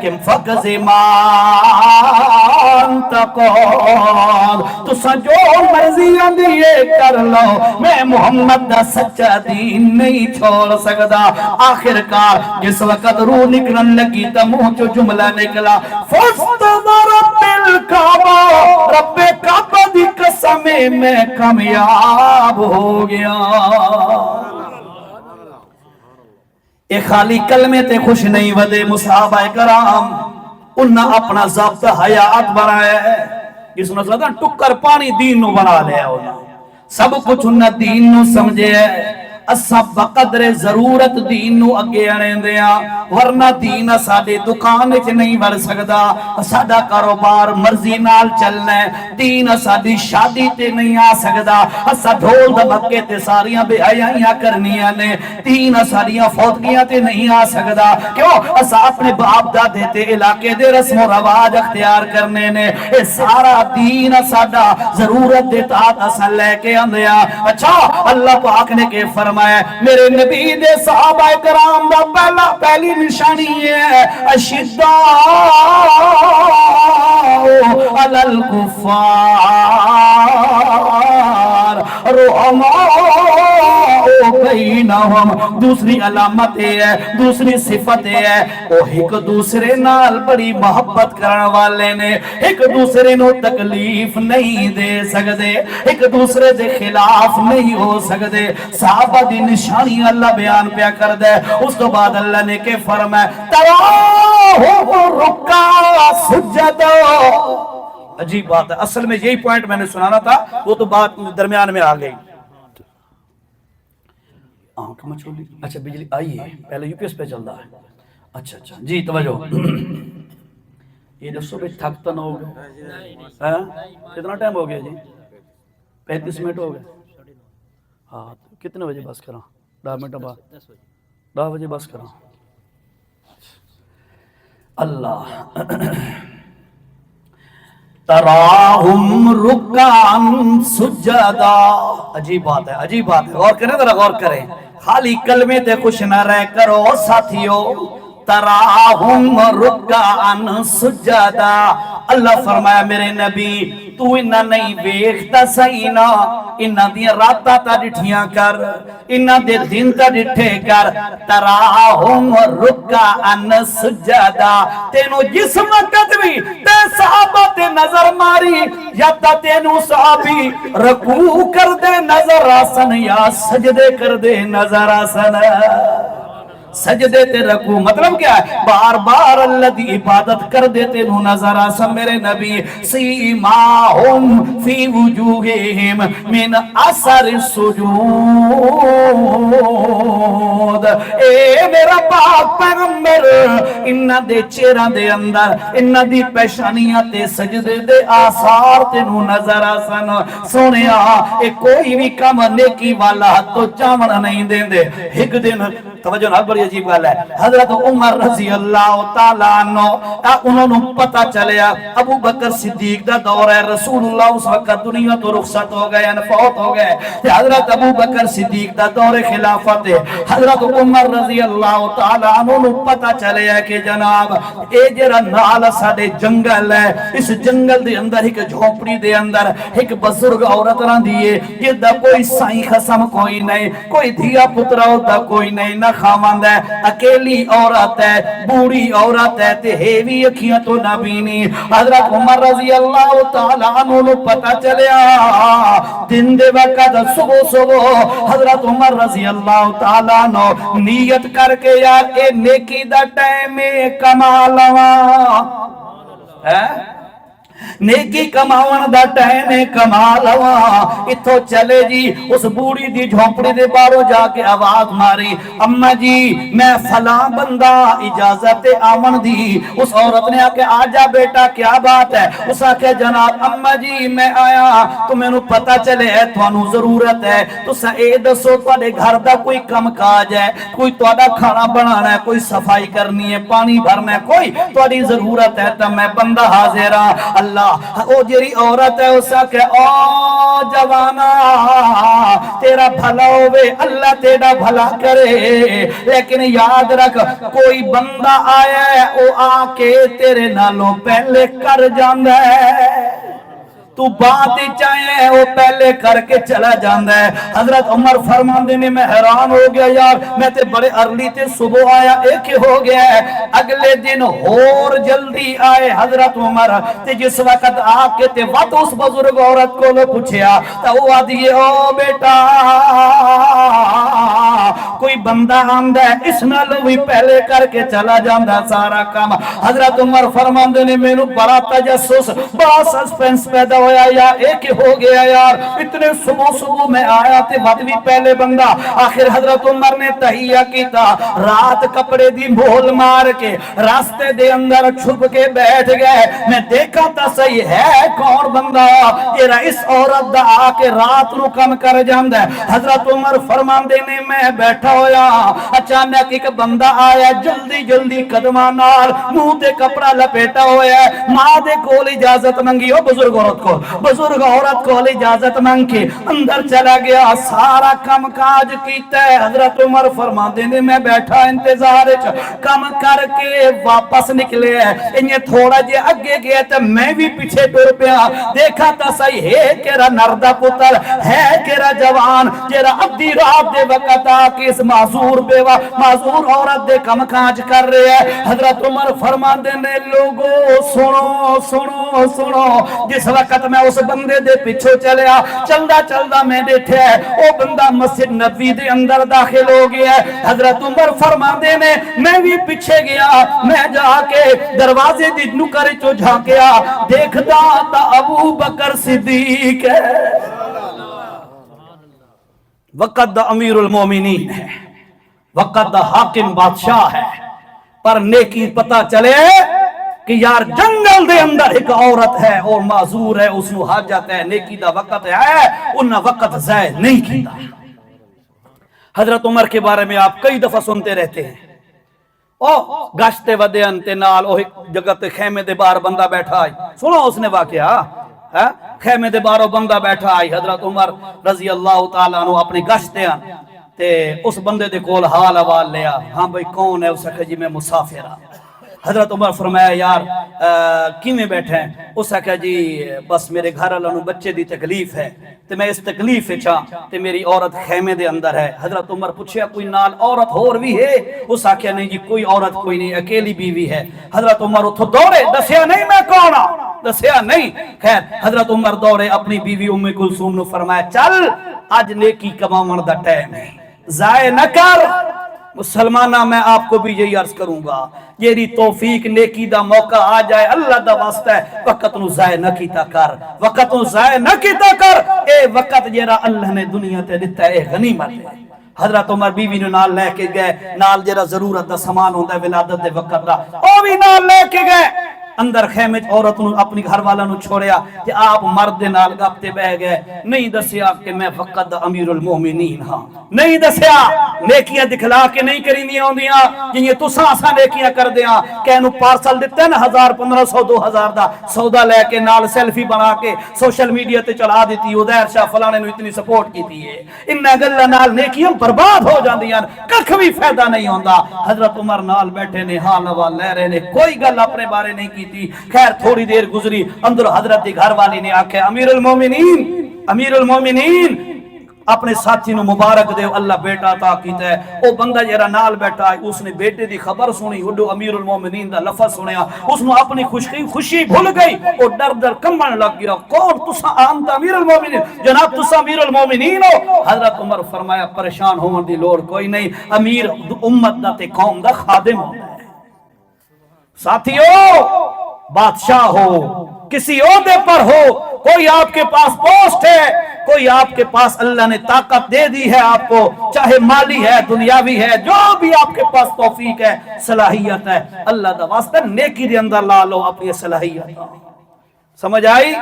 [SPEAKER 1] کہ فَقْزِمَا أَنْتَ قَاض، تُسا جو مرضی آندیے کر لو میں محمد دا سچا دین نہیں چھوڑ سکدا. آخرکار جس وقت روح نکلن لگی تا منہ چو جملہ نکلا فَاسْتَضَرَتِ الْكَعْبَةُ، رب کعبہ دی قسم میں کامیاب ہو گیا. اے خالی کلمے تے خوش نہیں ودے مصحابہ کرام، انہاں اپنا ضابط حیات بنایا ہے. جس نے سلطان ٹکر پانی دین نو بنا لیا ہونا، سب کچھ انہاں دین نو سمجھے ہے. اسا بقدر ضرورت دین نو اگے آنے دیا، ورنہ دین ساڑے دکان چ نہیں بڑھ سکدا. ساڑا کاروبار مرضی نال چلنا ہے، دین ساڑی شادی تے نہیں آ سکدا. اسا ڈھول دھمکے تے ساریاں بے حیائیاں کرنیاں نے، دین ساڑیاں فوتگیاں تے نہیں آ سکدا. کیوں؟ اسا اپنے باپ دادے تے علاقے دے رسم و رواج اختیار کرنے نے. اے سارا دین ساڑا ضرورت دے تحت اسا لے کے آندیا. اچھا اللہ پاک نے کہ فرمایا میرے نبی دے صحابہ کرام دا پہلی نشانی ہے اشداء علی الکفار رحماء بینہم. دوسری علامت ہے، دوسری صفت ہے، وہ ایک دوسرے نال بڑی محبت کرنے والے نے، ایک دوسرے نو تکلیف نہیں دے سکتے، ایک دوسرے دے خلاف نہیں ہو سکتے. صحابہ دی نشانی اللہ بیان پیا کر دے. اس تو بعد اللہ نے کہ فرمایا تراہم رکعا سجدا. عجیب بات ہے، اصل میں یہی پوائنٹ میں نے سنانا تھا، وہ تو بات درمیان میں آ گئی. آنکھ مچھولی، اچھا بجلی آئی ہے، پہلے یو پی ایس پہ چل رہا ہے. اچھا اچھا جی توجہ. یہ جو صبح تھکتا نہ ہو گیا، کتنا ٹائم ہو گیا جی؟ 35 منٹ ہو گئے. ہاں کتنے بجے بس کراں؟ 10 منٹ بعد 10 بجے بس کراں. اللہ تراہم رکعا سجدا. عجیب بات ہے، عجیب بات ہے. غور کریں ذرا، غور کریں. خالی کلمے تے خوش نہ رہ کرو ساتھیو. تراہم رکعا سجدا. اللہ فرمایا میرے نبی تو انہاں نہیں ویکھتا صحیح نہ، انہاں دیاں راتاں تا ڈٹھیاں کر، انہاں دے دن تا ڈٹھے کر. تراہم رکعا سجدا. تینو جس وقت بھی تے صحابہ تے نظر ماری یا تا تینو صحابی رکوع کر دے نظر آسن یا سجدے کر دے نظر آسن. سجدے تے رکو مطلب کیا ہے بار بار اللہ دی عبادت کر دیتے نو نظر آسا میرے نبی سیماہم فی وجوہہم من اثر السجود اے میرا پاک پیغمبر انہ دے چہرہ دے اندر انہ دی پیشانیاں تے سجدے دے آثار تے نو نظر آسن سونیا اے کوئی بھی کام نیکی والا تو چاونا نہیں دیں دے ایک دن توجہ نہ بڑی عجیب گل ہے حضرت عمر رضی اللہ تعالیٰ عنہ انہوں نے پتہ چلیا ابو بکر صدیق دا دور ہے رسول اللہ اس وقت دنیا تو رخصت ہو گئے فوت ہو گئے حضرت ابو بکر صدیق دا دور خلافت ہے حضرت عمر رضی اللہ تعالیٰ عنہ نے پتہ چلیا کہ جناب اے جرا نال ساڈے جنگل ہے اس جنگل دے اندر ایک جھوپڑی دے اندر ایک بزرگ عورت رہندی ہے جس دا کوئی سائیں خصم کوئی نہیں کوئی دھیا پترا ہوتا کوئی نہیں نہ خاوند ہے اکیلی عورت ہے بوڑھی عورت ہے تے ہیوی اکھیاں تو نہ بینی حضرت عمر رضی اللہ تعالیٰ عنہ نو پتہ چلیا دن دے وقت صبح صبح حضرت عمر رضی اللہ تعالیٰ عنہ نیت کر کے یار اے نیکی دا ٹائم کما لواں نیکی کماون دا ٹائم کما لواں اتھو چلے جی اس بوڑی دی جھونپڑی دے بارو جا کے آواز ماری اماں جی میں فلاں بندہ اجازت آمن دی اس عورت نے آکے آجا بیٹا کیا بات ہے اس آکے جناب اماں جی میں آیا تو میں نو پتا چلے ہے توانو ضرورت ہے تو سا اے دسو توڑے گھر دا کوئی کم کاج ہے کوئی توڑا کھانا بنانا ہے کوئی صفائی کرنی ہے پانی بھرنا ہے کوئی توڑی ضرورت ہے تو میں بندہ حاضر ہاں اللہ او جیری عورت ہے اسا کہ او جوانا تیرا بھلا ہوئے اللہ تیرا بھلا کرے لیکن یاد رکھ کوئی بندہ آیا ہے او آکے تیرے نالوں پہلے کر جاندہ ہے تو بات ہی چاہے وہ پہلے کر کے چلا جاندہ ہے حضرت عمر فرمان دینے میں حیران ہو گیا یار میں تے بڑے ارلی تے صبح آیا ایک ہو گیا ہے اگلے دن اور جلدی آئے حضرت عمر تے جس وقت آکے تے وقت اس بزرگ عورت کو لو پوچھیا تا وہ آدھیے او بیٹا کوئی بندہ آمدہ ہے اس نالو بھی پہلے کر کے چلا جاندہ سارا کام حضرت عمر فرمان دینے میں نو بڑا تجسس بڑا سسپینس پیدا ہویا یا ایک ہو گیا یار اتنے صبح صبح میں آیا تے وقت بھی پہلے بندہ آخر حضرت عمر نے تحیہ کی تھا رات کپڑے دی بھول مار کے راستے دے اندر چھپ کے بیٹھ گئے میں دیکھا تھا صحیح ہے کون بندہ یہ اس عورت دا آکے رات نو کم کر جاندہ ہے حضرت عمر فرمان دینے میں بیٹھا ہویا اچانک ایک بندہ آیا جلدی جلدی قدمان نال منہ تے کپڑا لپیٹا ہویا ہے ماں دے کول اجازت منگی ہو بزرگ عورت کو اجازت مانگ کے اندر چلا گیا سارا کم کاج کیتا ہے حضرت عمر فرما دینے میں بیٹھا انتظار کم کر کے واپس نکلے ہیں انہیں تھوڑا جے اگے گئے تو میں بھی پیچھے ٹر پیا دیکھا تا صحیح ہے کیرا نردہ پتر ہے کیرا جوان کیرا ابدی رات دے وقت آکے اس معذور بیوہ معذور عورت دے کم کاج کر رہے ہیں حضرت عمر فرما دینے لوگو سنو سنو سنو جس وقت میں اس بندے دے پیچھو چلیا چلدا میں دیکھے او بندہ مسجد نبی دے اندر داخل ہو گیا حضرت عمر فرما دینے میں بھی پیچھے گیا میں جا کے دروازے دی نکر چو جھانکیا دیکھدا تا ابو بکر صدیق ہے وقت دا امیر المومنین ہے وقت دا حاکم بادشاہ ہے پر نیکی پتہ چلے کہ یار جنگل دے اندر ایک عورت ہے اور معذور ہے اس نو حاجت ہے نیکی دا وقت ہے انہا وقت ضائع نہیں کیتا حضرت عمر کے بارے میں آپ کئی دفعہ سنتے رہتے ہیں او گشتے ودے انتے نال او جگہ تے خیمے دے بار بندہ بیٹھا آئی سنو اس نے واقعہ خیمے دے بارو بندہ بیٹھا آئی حضرت عمر رضی اللہ تعالیٰ عنہ اپنی گشتے ہیں تے اس بندے دے کول حال حوال لیا ہاں بھئی کون ہے اس کہ جی میں مسافر ہاں حضرت عمر فرمایا یار کی میں بیٹھے ہیں اس کہا جی بس میرے گھر اللہ نو بچے دی تکلیف ہے تے میں اس تکلیف ہے چاہ تے میری عورت خیمے دے اندر ہے حضرت عمر پوچھیا کوئی نال عورت اور بھی ہے اس کہا نہیں جی کوئی عورت کوئی نہیں اکیلی بیوی ہے حضرت عمر اتھو دوڑے دسیا نہیں میں کون ہوں دسیا نہیں خیر حضرت عمر دوڑے اپنی بیوی ام کلثوم نو فرمایا چل آج نیکی کماون دا ٹائم ہے ضائع نہ کر مسلمانہ میں آپ کو بھی یہی عرض کروں گا، جیری توفیق نیکی دا موقع آ جائے اللہ دا واسطہ ہے وقت نو ضائع نہ کیتا کر، وقت نو ضائع نہ کیتا کر، اے وقت جیرا اللہ نے دنیا تے دتا ہے غنیمت ہے۔ حضرت عمر بیوی نے نال لے کے گئے، نال جیرا ضرورت دا سامان ہوندا ہے ولادت دے وقت دا او بھی نال لے کے گئے، اندر خیمے عورت نو اپنی گھر والا نو چھوڑیا کہ آپ مرد دے نال گپتے بہ گئے، نہیں دسیا کہ میں فقط امیر المومنین ہاں، نہیں دسیا نیکیاں دکھلا کے نہیں کریندیاں ہوندیاں جنہیں تساں اساں نیکیاں کر دیاں کہ انو پارسل دیتے نا 1000 1500 2000 دا سودا لے کے نال سیلفی بنا کے سوشل میڈیا تے چلا دیتی ادیر شاہ فلانے نو اتنی سپورٹ کیتی ہے، انہاں گلاں نال نیکیاں برباد ہو جاندیاں، ککھ بھی فائدہ نہیں ہوندا۔ حضرت عمر نال بیٹھے نے حال حوال لے رہے نے، کوئی گل اپنے بارے نہیں کی تھی۔ خیر تھوڑی دیر گزری، اندر حضرت دی گھر والی نے آکھے امیر المومنین اپنے ساتھی نو مبارک دے اللہ بیٹا عطا کیتا ہے۔ او بندہ جڑا نال بیٹھا ہے اس نے بیٹے دی خبر سنی، اڈو امیر المومنین دا لفظ سنیا، اس نو اپنی خوشی بھول گئی، او ڈر کمبن لگ گیا، کون تساں انت امیر المومنین، جناب تساں امیر المومنین ہو؟ حضرت عمر فرمایا پریشان ہون دی لوڑ کوئی نہیں، امیر امت دا تے قوم دا خادم ہوندا ہے۔ ساتھیو بادشاہ ہو کسی عہدے پر ہو، کوئی آپ کے پاس پوسٹ ہے، کوئی آپ کے پاس اللہ نے طاقت دے دی ہے آپ کو، چاہے مالی ہے دنیاوی ہے، جو بھی آپ کے پاس توفیق ہے صلاحیت ہے، اللہ دا واسطہ نیکی دے اندر لا لو اپنی صلاحیت۔ سمجھ آئی؟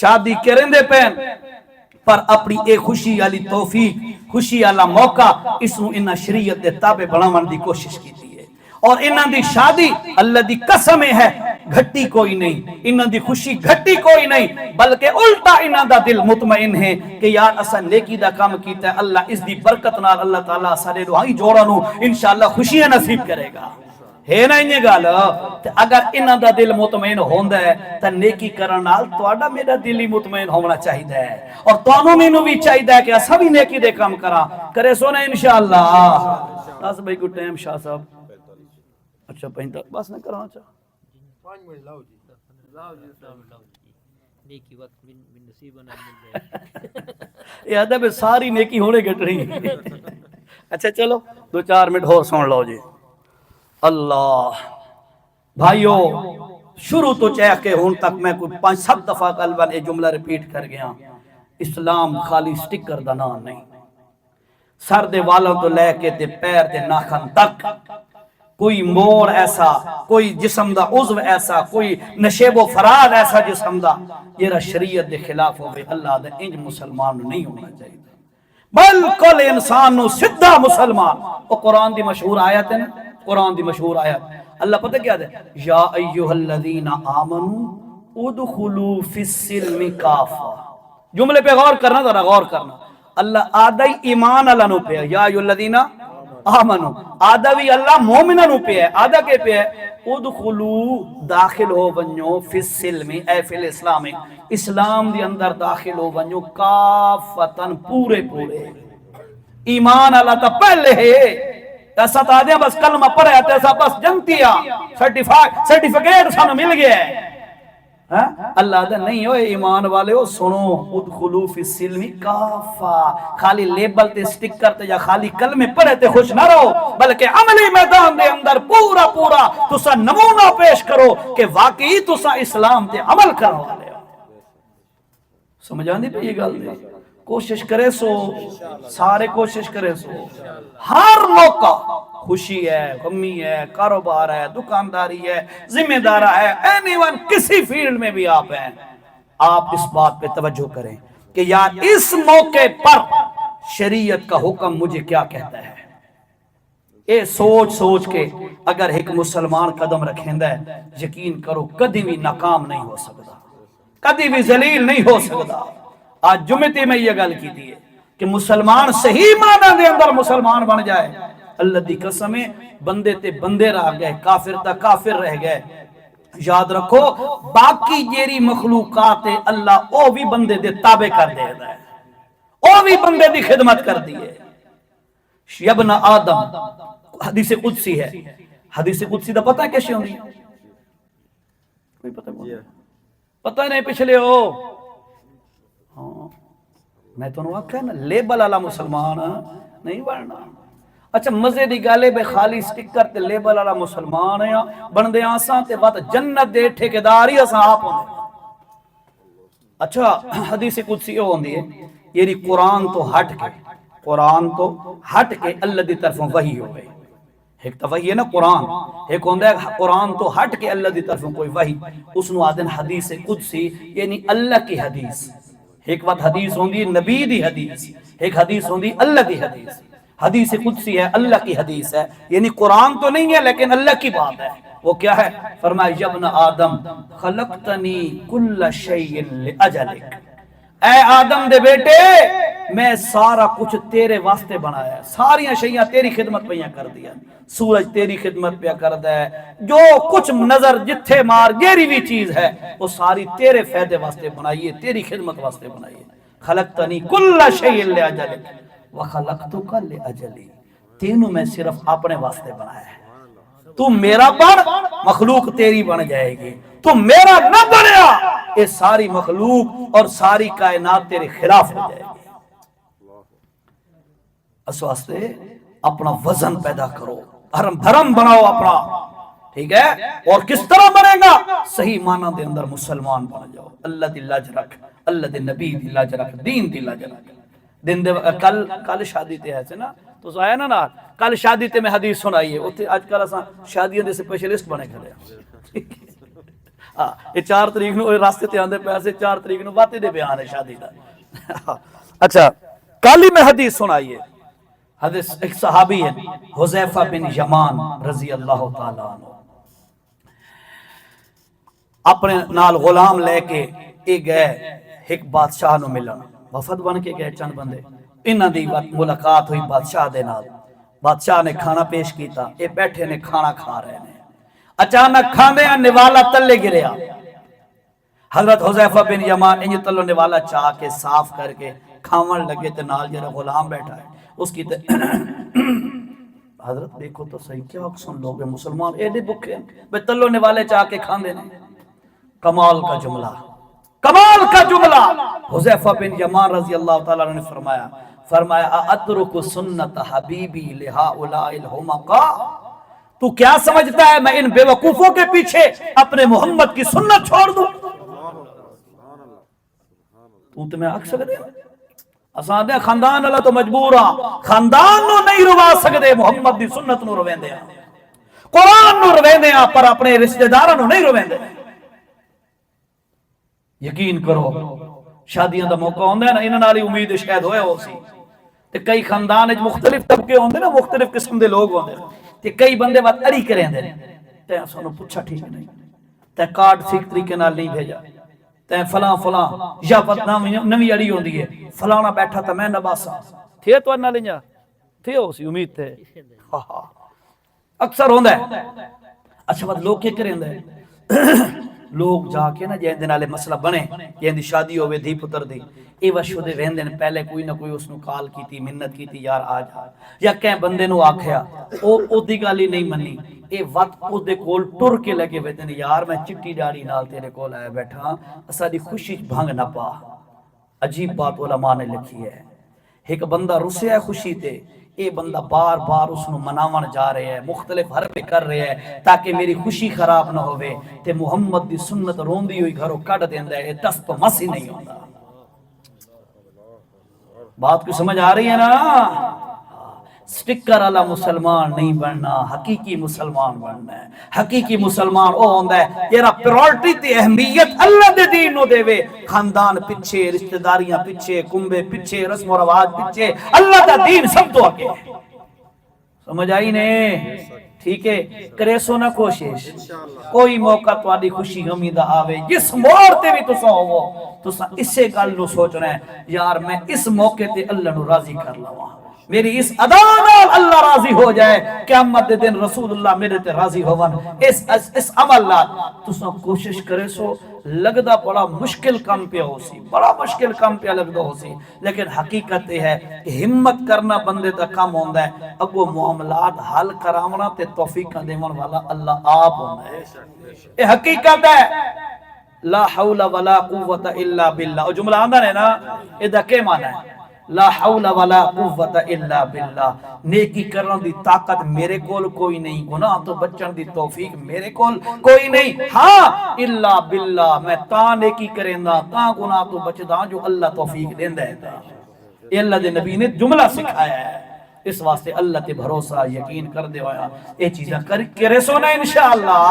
[SPEAKER 1] شادی کریں دے پین پر اپنی ایک خوشی والی توفیق، خوشی والا موقع اس نو انہاں شریعت دے تابع بناون دی کوشش کیتی ہے، اور انہاں دی شادی اللہ دی قسم ہے گھٹی کوئی نہیں، انہاں دی خوشی گھٹی کوئی نہیں، بلکہ الٹا انہاں دا دل مطمئن ہے کہ یار اساں نیکی دا کام کیتا ہے، اللہ اس دی برکت نال اللہ تعالیٰ سارے روحانی جوڑاں نو انشاءاللہ خوشیاں نصیب کرے گا۔ ہے نا انہیں گال؟ اگر انہاں دا دل مطمئن ہوندا ہے تا نیکی کرن نال تہاڈا میرا دل ہی مطمئن ہونا چاہیدا ہے، اور تانوں مینوں بھی چاہیدا ہے کہ اساں بھی نیکی دے کام کراں، کرے سو نا انشاءاللہ۔ دس بھائی کو ٹائم شاہ صاحب اچھا 45 بس نہ کرانا چاہ 5 منٹ لاؤ جی، نیکی وقت من نصیب نہ مل جائے یہ ادب ساری نیکی ہونے گٹ رہی۔ اچھا چلو 2-4 منٹ اور سن لو جی۔ اللہ بھائیو شروع تو چاہ کے ہون تک میں کوئی 5-7 دفعہ قلباً یہ جملہ ریپیٹ کر گیا، اسلام خالی سٹکر دا نام نہیں، سر دے والوں تو لے کے تے پیر دے ناخن تک کوئی موڑ ایسا، کوئی جسم دا عضو ایسا، کوئی نشیب و فراد ایسا جسم دا جیرا شریعت دے خلاف ہوئے اللہ دے انج مسلمان نہیں ہونا چاہیے، بالکل انسان نو سدھا مسلمان۔ وہ قرآن دی مشہور آیت ہے نا، قرآن دی مشہور آیت اللہ پتہ کیا دے، یا ایوہ الذین آمنوا ادخلوا فی السلم کافہ۔ جملے پہ غور کرنا، ذرا غور کرنا، اللہ آدھائی ایمان اللہ نو پہ، یا ایوہ الذین آمنو، آدھا بھی اللہ مومنہ نو پہ ہے، آدھا کے پہ ہے ادخلو داخل ہو ونجو فی السلم اے فی الاسلام، اسلام دی اندر داخل ہو ونجو کافتن پورے پورے، ایمان اللہ تا پہلے ہے، ایسا تا دیا بس کلمہ پڑھا ہے ایسا بس جنتیا سرٹیفکیٹ سانو مل گیا ہے، اللہ دے نہیں ہوئے ایمان والے ہو سنو ادخلو فی السلم کافہ، خالی لیبل تے سٹکر تے یا خالی کلمے پڑھے تے خوش نہ رہو، بلکہ عملی میدان دے اندر پورا پورا تسا نمونہ پیش کرو کہ واقعی تسا اسلام تے عمل کرو والے ہو۔ سمجھاندی پہ یہ گل دے، کوشش کرے سو، سارے کوشش کرے سو، ہر موقع خوشی ہے، غمی ہے، کاروبار ہے، دکانداری ہے، ذمہ دارہ ہے، اینی ون کسی فیلڈ میں بھی آپ ہیں، آپ اس بات پہ توجہ کریں کہ یار اس موقع پر شریعت کا حکم مجھے کیا کہتا ہے۔ اے سوچ سوچ کے اگر ایک مسلمان قدم رکھیں ہے، یقین کرو کدی بھی ناکام نہیں ہو سکتا، کدی بھی ذلیل نہیں ہو سکتا۔ آج جمعے میں یہ گل کی ہے کہ مسلمان صحیح معنی دے اندر مسلمان بن جائے، اللہ دی قسم بندے تے بندے رہ گئے، کافر تا کافر رہ گئے۔ یاد رکھو باقی جیری مخلوقات اللہ او بھی بندے دے تابع کر دے ہے، او بھی بندے دی خدمت کر دی ہے۔ یبن آدم حدیث قدسی ہے، حدیث قدسی دا پتہ ہے کیسے ہوندی ہے؟ کوئی پتہ نہیں پچھلے ہو؟ میں تو انہوں آکھا ہے نا لیبل والا مسلمان نہیں بڑھنا، اچھا مزے دی گل ہے بے خالی سٹکر تے لیبل والا مسلمان ہے بندے آساں تے وقت جنت دے ٹھیکیدار ہی اساں آپ ہوندے۔ اچھا حدیث قدسی ہوندی ہے یعنی قرآن تو ہٹ کے اللہ دی طرفوں وحی ہوئے۔ ایک تو وحی ہے نا قرآن، ایک ہوندہ ہے قرآن تو ہٹ کے اللہ دی طرفوں کوئی وحی، اس نو آدن حدیث قدسی یعنی اللہ کی حدیث۔ ایک وقت حدیث ہوندی نبی دی حدیث، ایک حدیث ہوندی اللہ دی حدیث۔ حدیث قدسی ہے اللہ کی حدیث ہے، یعنی قرآن تو نہیں ہے لیکن اللہ کی بات ہے۔ وہ کیا ہے؟ فرمایا یا ابن آدم خلقتنی کل شیء لأجلک، اے آدم دے بیٹے میں سارا کچھ تیرے واسطے بنایا ہے، ساریاں شیئاں تیری خدمت پہ کر دیا، سورج تیری خدمت پہ کر دے، جو کچھ نظر جتھے مار گیری بھی چیز ہے وہ ساری تیرے فائدے واسطے بنائیے، تیری خدمت واسطے بنائیے۔ خلقتنی کل شیء لأجلک وخلقتک لأجلی، تینوں میں صرف اپنے واسطے بنایا ہے۔ تو میرا بن مخلوق تیری بن جائے گی، تو میرا نہ بنیا یہ ساری مخلوق اور ساری کائنات تیرے خلاف ہو جائے گی۔ اس واسطے اپنا وزن پیدا کرو، حرم بھرم بناؤ اپنا، ٹھیک ہے؟ اور کس طرح بنے گا؟ صحیح معنی دے اندر مسلمان بن جاؤ، اللہ دی لاج رکھ، اللہ دے نبی دی لاج رکھ، دین دی لاج رکھ۔ دن دے کل شادی تے ہے نا تو آیا نا کل شادی تے میں حدیث سنائیے، اتنے آج کل اساں شادیاں دے سپیشلسٹ بنے کھڑے ہیں۔ یہ 4 تاریخ نو راستے تے آندے پیسے 4 تاریخ نو باتے دے بیان ہے شادی دا۔ اچھا کل ہی میں حدیث سنائیے، حدیث ایک صحابی ہے حذیفہ بن یمان رضی اللہ تعالیٰ عنہ، اپنے نال غلام لے کے ایک گئے ایک بادشاہ نو ملن، وفد بن کے گئے چند بندے، انہاں دی ملاقات ہوئی بادشاہ دے نال، بادشاہ نے کھانا پیش کیتا، اے بیٹھے نے کھانا کھا رہے ہیں، اچانک کھاندے ہیں نوالا تلے گریا، حضرت حذیفہ بن یمان انج تلو نوالا چاہ کے صاف کر کے کھاون لگے تے نال جڑا غلام بیٹھا ہے اس کی تے حضرت دیکھو تو صحیح کیا اکسن لوگ مسلمان ایڈے بکھے ہیں بے تلو نوالے چاہ کے کھاندے ہیں۔ کمال کا جملہ، کمال کا جملہ، حذیفہ بن یمان رضی اللہ تعالیٰ نے فرمایا اترک سنت حبیبی لہؤلاء الحمقاء، تو کیا سمجھتا ہے میں ان بے وقوفوں کے پیچھے اپنے محمد کی سنت چھوڑ دوں؟ تو میں آکھ سکتے ہیں اساں دے خاندان اللہ تو مجبور ہاں، خاندان نو نہیں روا سکتے، محمد دی سنت نو رویندے ہیں، قرآن نو رویندے ہیں، پر اپنے رشتہ داراں نو نہیں رویندے۔ یقین کرو شادیاں دا موقع ہوندا ہے نا انہاں نال ہی امید شاید ہوئے ہو سی تے کئی خاندان وچ مختلف طبقے ہوندے نا، مختلف قسم دے لوگ ہوندے تے کئی بندے بات اڑی کریندے تے سانوں پوچھا ٹھیک نہیں تے کارڈ ٹھیک طریقے نال نہیں بھیجا تے فلاں یا بدنام نویں اڑی ہوندی ہے فلانا بیٹھا تے میں نباسا تھے تو نہ لینجا تھے ہو سی امید تے اکثر ہوندا ہے۔ اچھا بات لوگ کیا کریندے لوگ جا کے نا جہاں نالے مسئلہ بنے جہاں دی شادی ہوئے دھی پتر دی اے وشو دے وہن دن پہلے کوئی نہ کوئی اس نو کال کیتی منت کیتی یار آ جا یا کہیں بندے نو آکھیا او دی گالی نہیں منی اے وقت او دے کول ٹر کے لگے ہوئے دن یار میں چٹی ڈاڑی نال تیرے کول آیا بیٹھا اسا دی خوشی بھنگ نہ پا۔ عجیب بات علماء نے لکھی ہے، ایک بندہ رسیا ہے خوشی تے اے بندہ بار بار اس نو مناون جا رہے ہیں، مختلف حربے کر رہے ہیں تاکہ میری خوشی خراب نہ ہوئے تے محمد دی سنت روندی ہوئی گھروں کٹ دیندہ ہے، دست تو مسی نہیں ہوتا۔ بات کو سمجھ آ رہی ہے نا؟ سٹکر والا مسلمان نہیں بننا، حقیقی مسلمان بننا ہے۔ حقیقی مسلمان او ہوندا ہے تیرا پرائورٹی تے اہمیت اللہ دے دین نو دے وے، خاندان پیچھے، رشتہ داریاں پیچھے، کنبے پیچھے، رسم و رواج پیچھے، اللہ دا دین سب تو آگے۔ سمجھ آئی نے؟ ٹھیک ہے کرے سو نہ کوشش، کوئی موقع تواڈی خوشی غمی دا آوے جس موڑ تے بھی تساں ہوو تساں اسے گل نو سوچنا ہے یار میں اس موقع تے اللہ نو راضی کر لواں، میری اس ادا نال اللہ راضی ہو جائے، قیامت دے دن رسول اللہ میرے تے راضی ہون، اس عمل نال تساں کوشش کرے سو۔ لگدا بڑا مشکل کام پہ ہو سی، بڑا مشکل کام پہ لگدا ہو سی، لیکن حقیقت یہ ہے کہ ہمت کرنا بندے دا کام ہوندا ہے، اگو معاملات حل کراونا تے توفیق دیون والا اللہ آپ ہوندا ہے۔ یہ حقیقت ہے، لا حول ولا قوت الا باللہ۔ وہ جملہ آندا ہے نا، ادا کے معنی ہے لا حول ولا قوت الا باللہ، نیکی کرن دی طاقت میرے کول کوئی نہیں، گناہ تو بچن دی توفیق میرے کول کوئی نہیں، ہاں الا باللہ، میں تاں نیکی کریندا تاں گناہ تو بچدا جو اللہ توفیق دیندا ہے۔ یہ اللہ دے نبی نے جملہ سکھایا ہے، اس واسطے اللہ تے بھروسہ یقین کر دے ہویا یہ چیزیں کر کے رسونا انشاءاللہ۔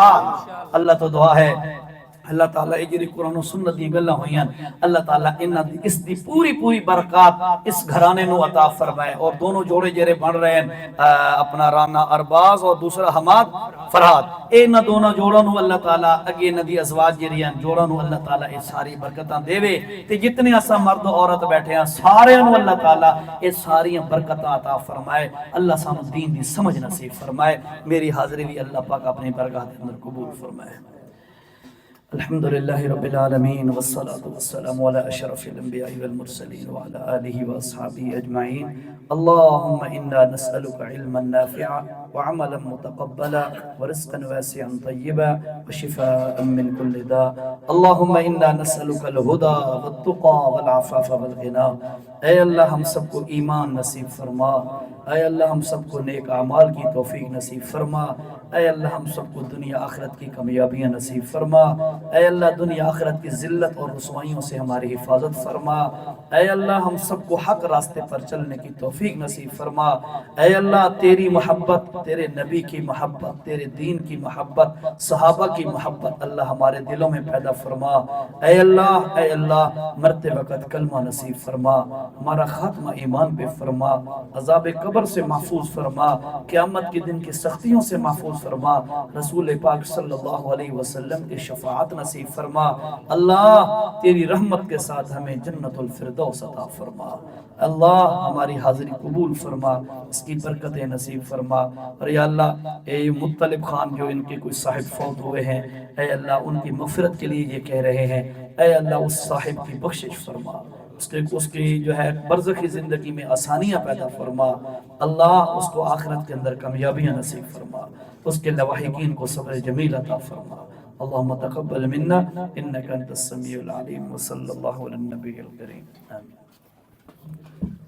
[SPEAKER 1] اللہ تو دعا ہے اللہ تعالیٰ اجری قرآن و سنت دی گلہ ہوئیاں، اللہ تعالیٰ اس دی پوری برکات اس گھرانے نو عطا فرمائے، اور دونوں جوڑے جرے بن رہے ہیں اپنا رانا ارباز اور دوسرا حماد فرہاد، نہ دونوں جوڑوں نو اللہ تعالیٰ اگے ندی ازواج جریاں جوڑوں نو اللہ تعالیٰ اس ساری برکتاں دے وے، تے جتنے اسا مرد و عورت بیٹھے ہیں سارے نو اللہ تعالیٰ اس ساری برکتاں عطا فرمائے، اللہ سانو دین دی سمجھ نصیب فرمائے، میری حاضری بھی اللہ پاک اپنی برکات اندر قبول فرمائے۔ الحمدللہ رب العالمین والصلاة والسلام على اشرف الانبیاء والمرسلین وعلى آلہ واصحابہ اجمعین، اللہم انا نسألک علما نافعا وعملا متقبلا ورزقا واسعا طیبا وشفاء من كل داء، اللہم انا نسألک الہدى والتقى والعفاف والغنى، اے اللہ ہم سب کو ایمان نصیب فرما، اے اللہ ہم سب کو نیک اعمال کی توفیق نصیب فرما، اے اللہ ہم سب کو دنیا آخرت کی کامیابیاں نصیب فرما، اے اللہ دنیا آخرت کی ذلت اور رسوائیوں سے ہماری حفاظت فرما، اے اللہ ہم سب کو حق راستے پر چلنے کی توفیق نصیب فرما، اے اللہ تیری محبت، تیرے نبی کی محبت، تیرے دین کی محبت، صحابہ کی محبت اللہ ہمارے دلوں میں پیدا فرما، اے اللہ مرتے وقت کلمہ نصیب فرما، ہمارا خاتمہ ایمان پہ فرما، عذاب قبر سے محفوظ فرما، قیامت کے دن کی سختیوں سے محفوظ فرما، رسول پاک صلی اللہ علیہ وسلم کی شفاعت نصیب فرما، اللہ تیری رحمت کے ساتھ ہمیں جنت الفردوس عطا فرما، اللہ ہماری حاضری قبول فرما، اس کی برکتیں نصیب فرما، اور یا اللہ اے مطلب خان جو ان کے کوئی صاحب فوت ہوئے ہیں، اے اللہ ان کی مغفرت کے لیے یہ کہہ رہے ہیں، اے اللہ اس صاحب کی بخشش فرما، اس کی جو ہے برزخی زندگی میں آسانیاں پیدا فرما، اللہ اس کو آخرت کے اندر کامیابیاں نصیب فرما، اس کے لواحقین کو صبر جمیل عطا فرما، اللہم تقبل منا انکا انت السمیع العلیم، وصلی اللہ علی النبی الکریم، آمین۔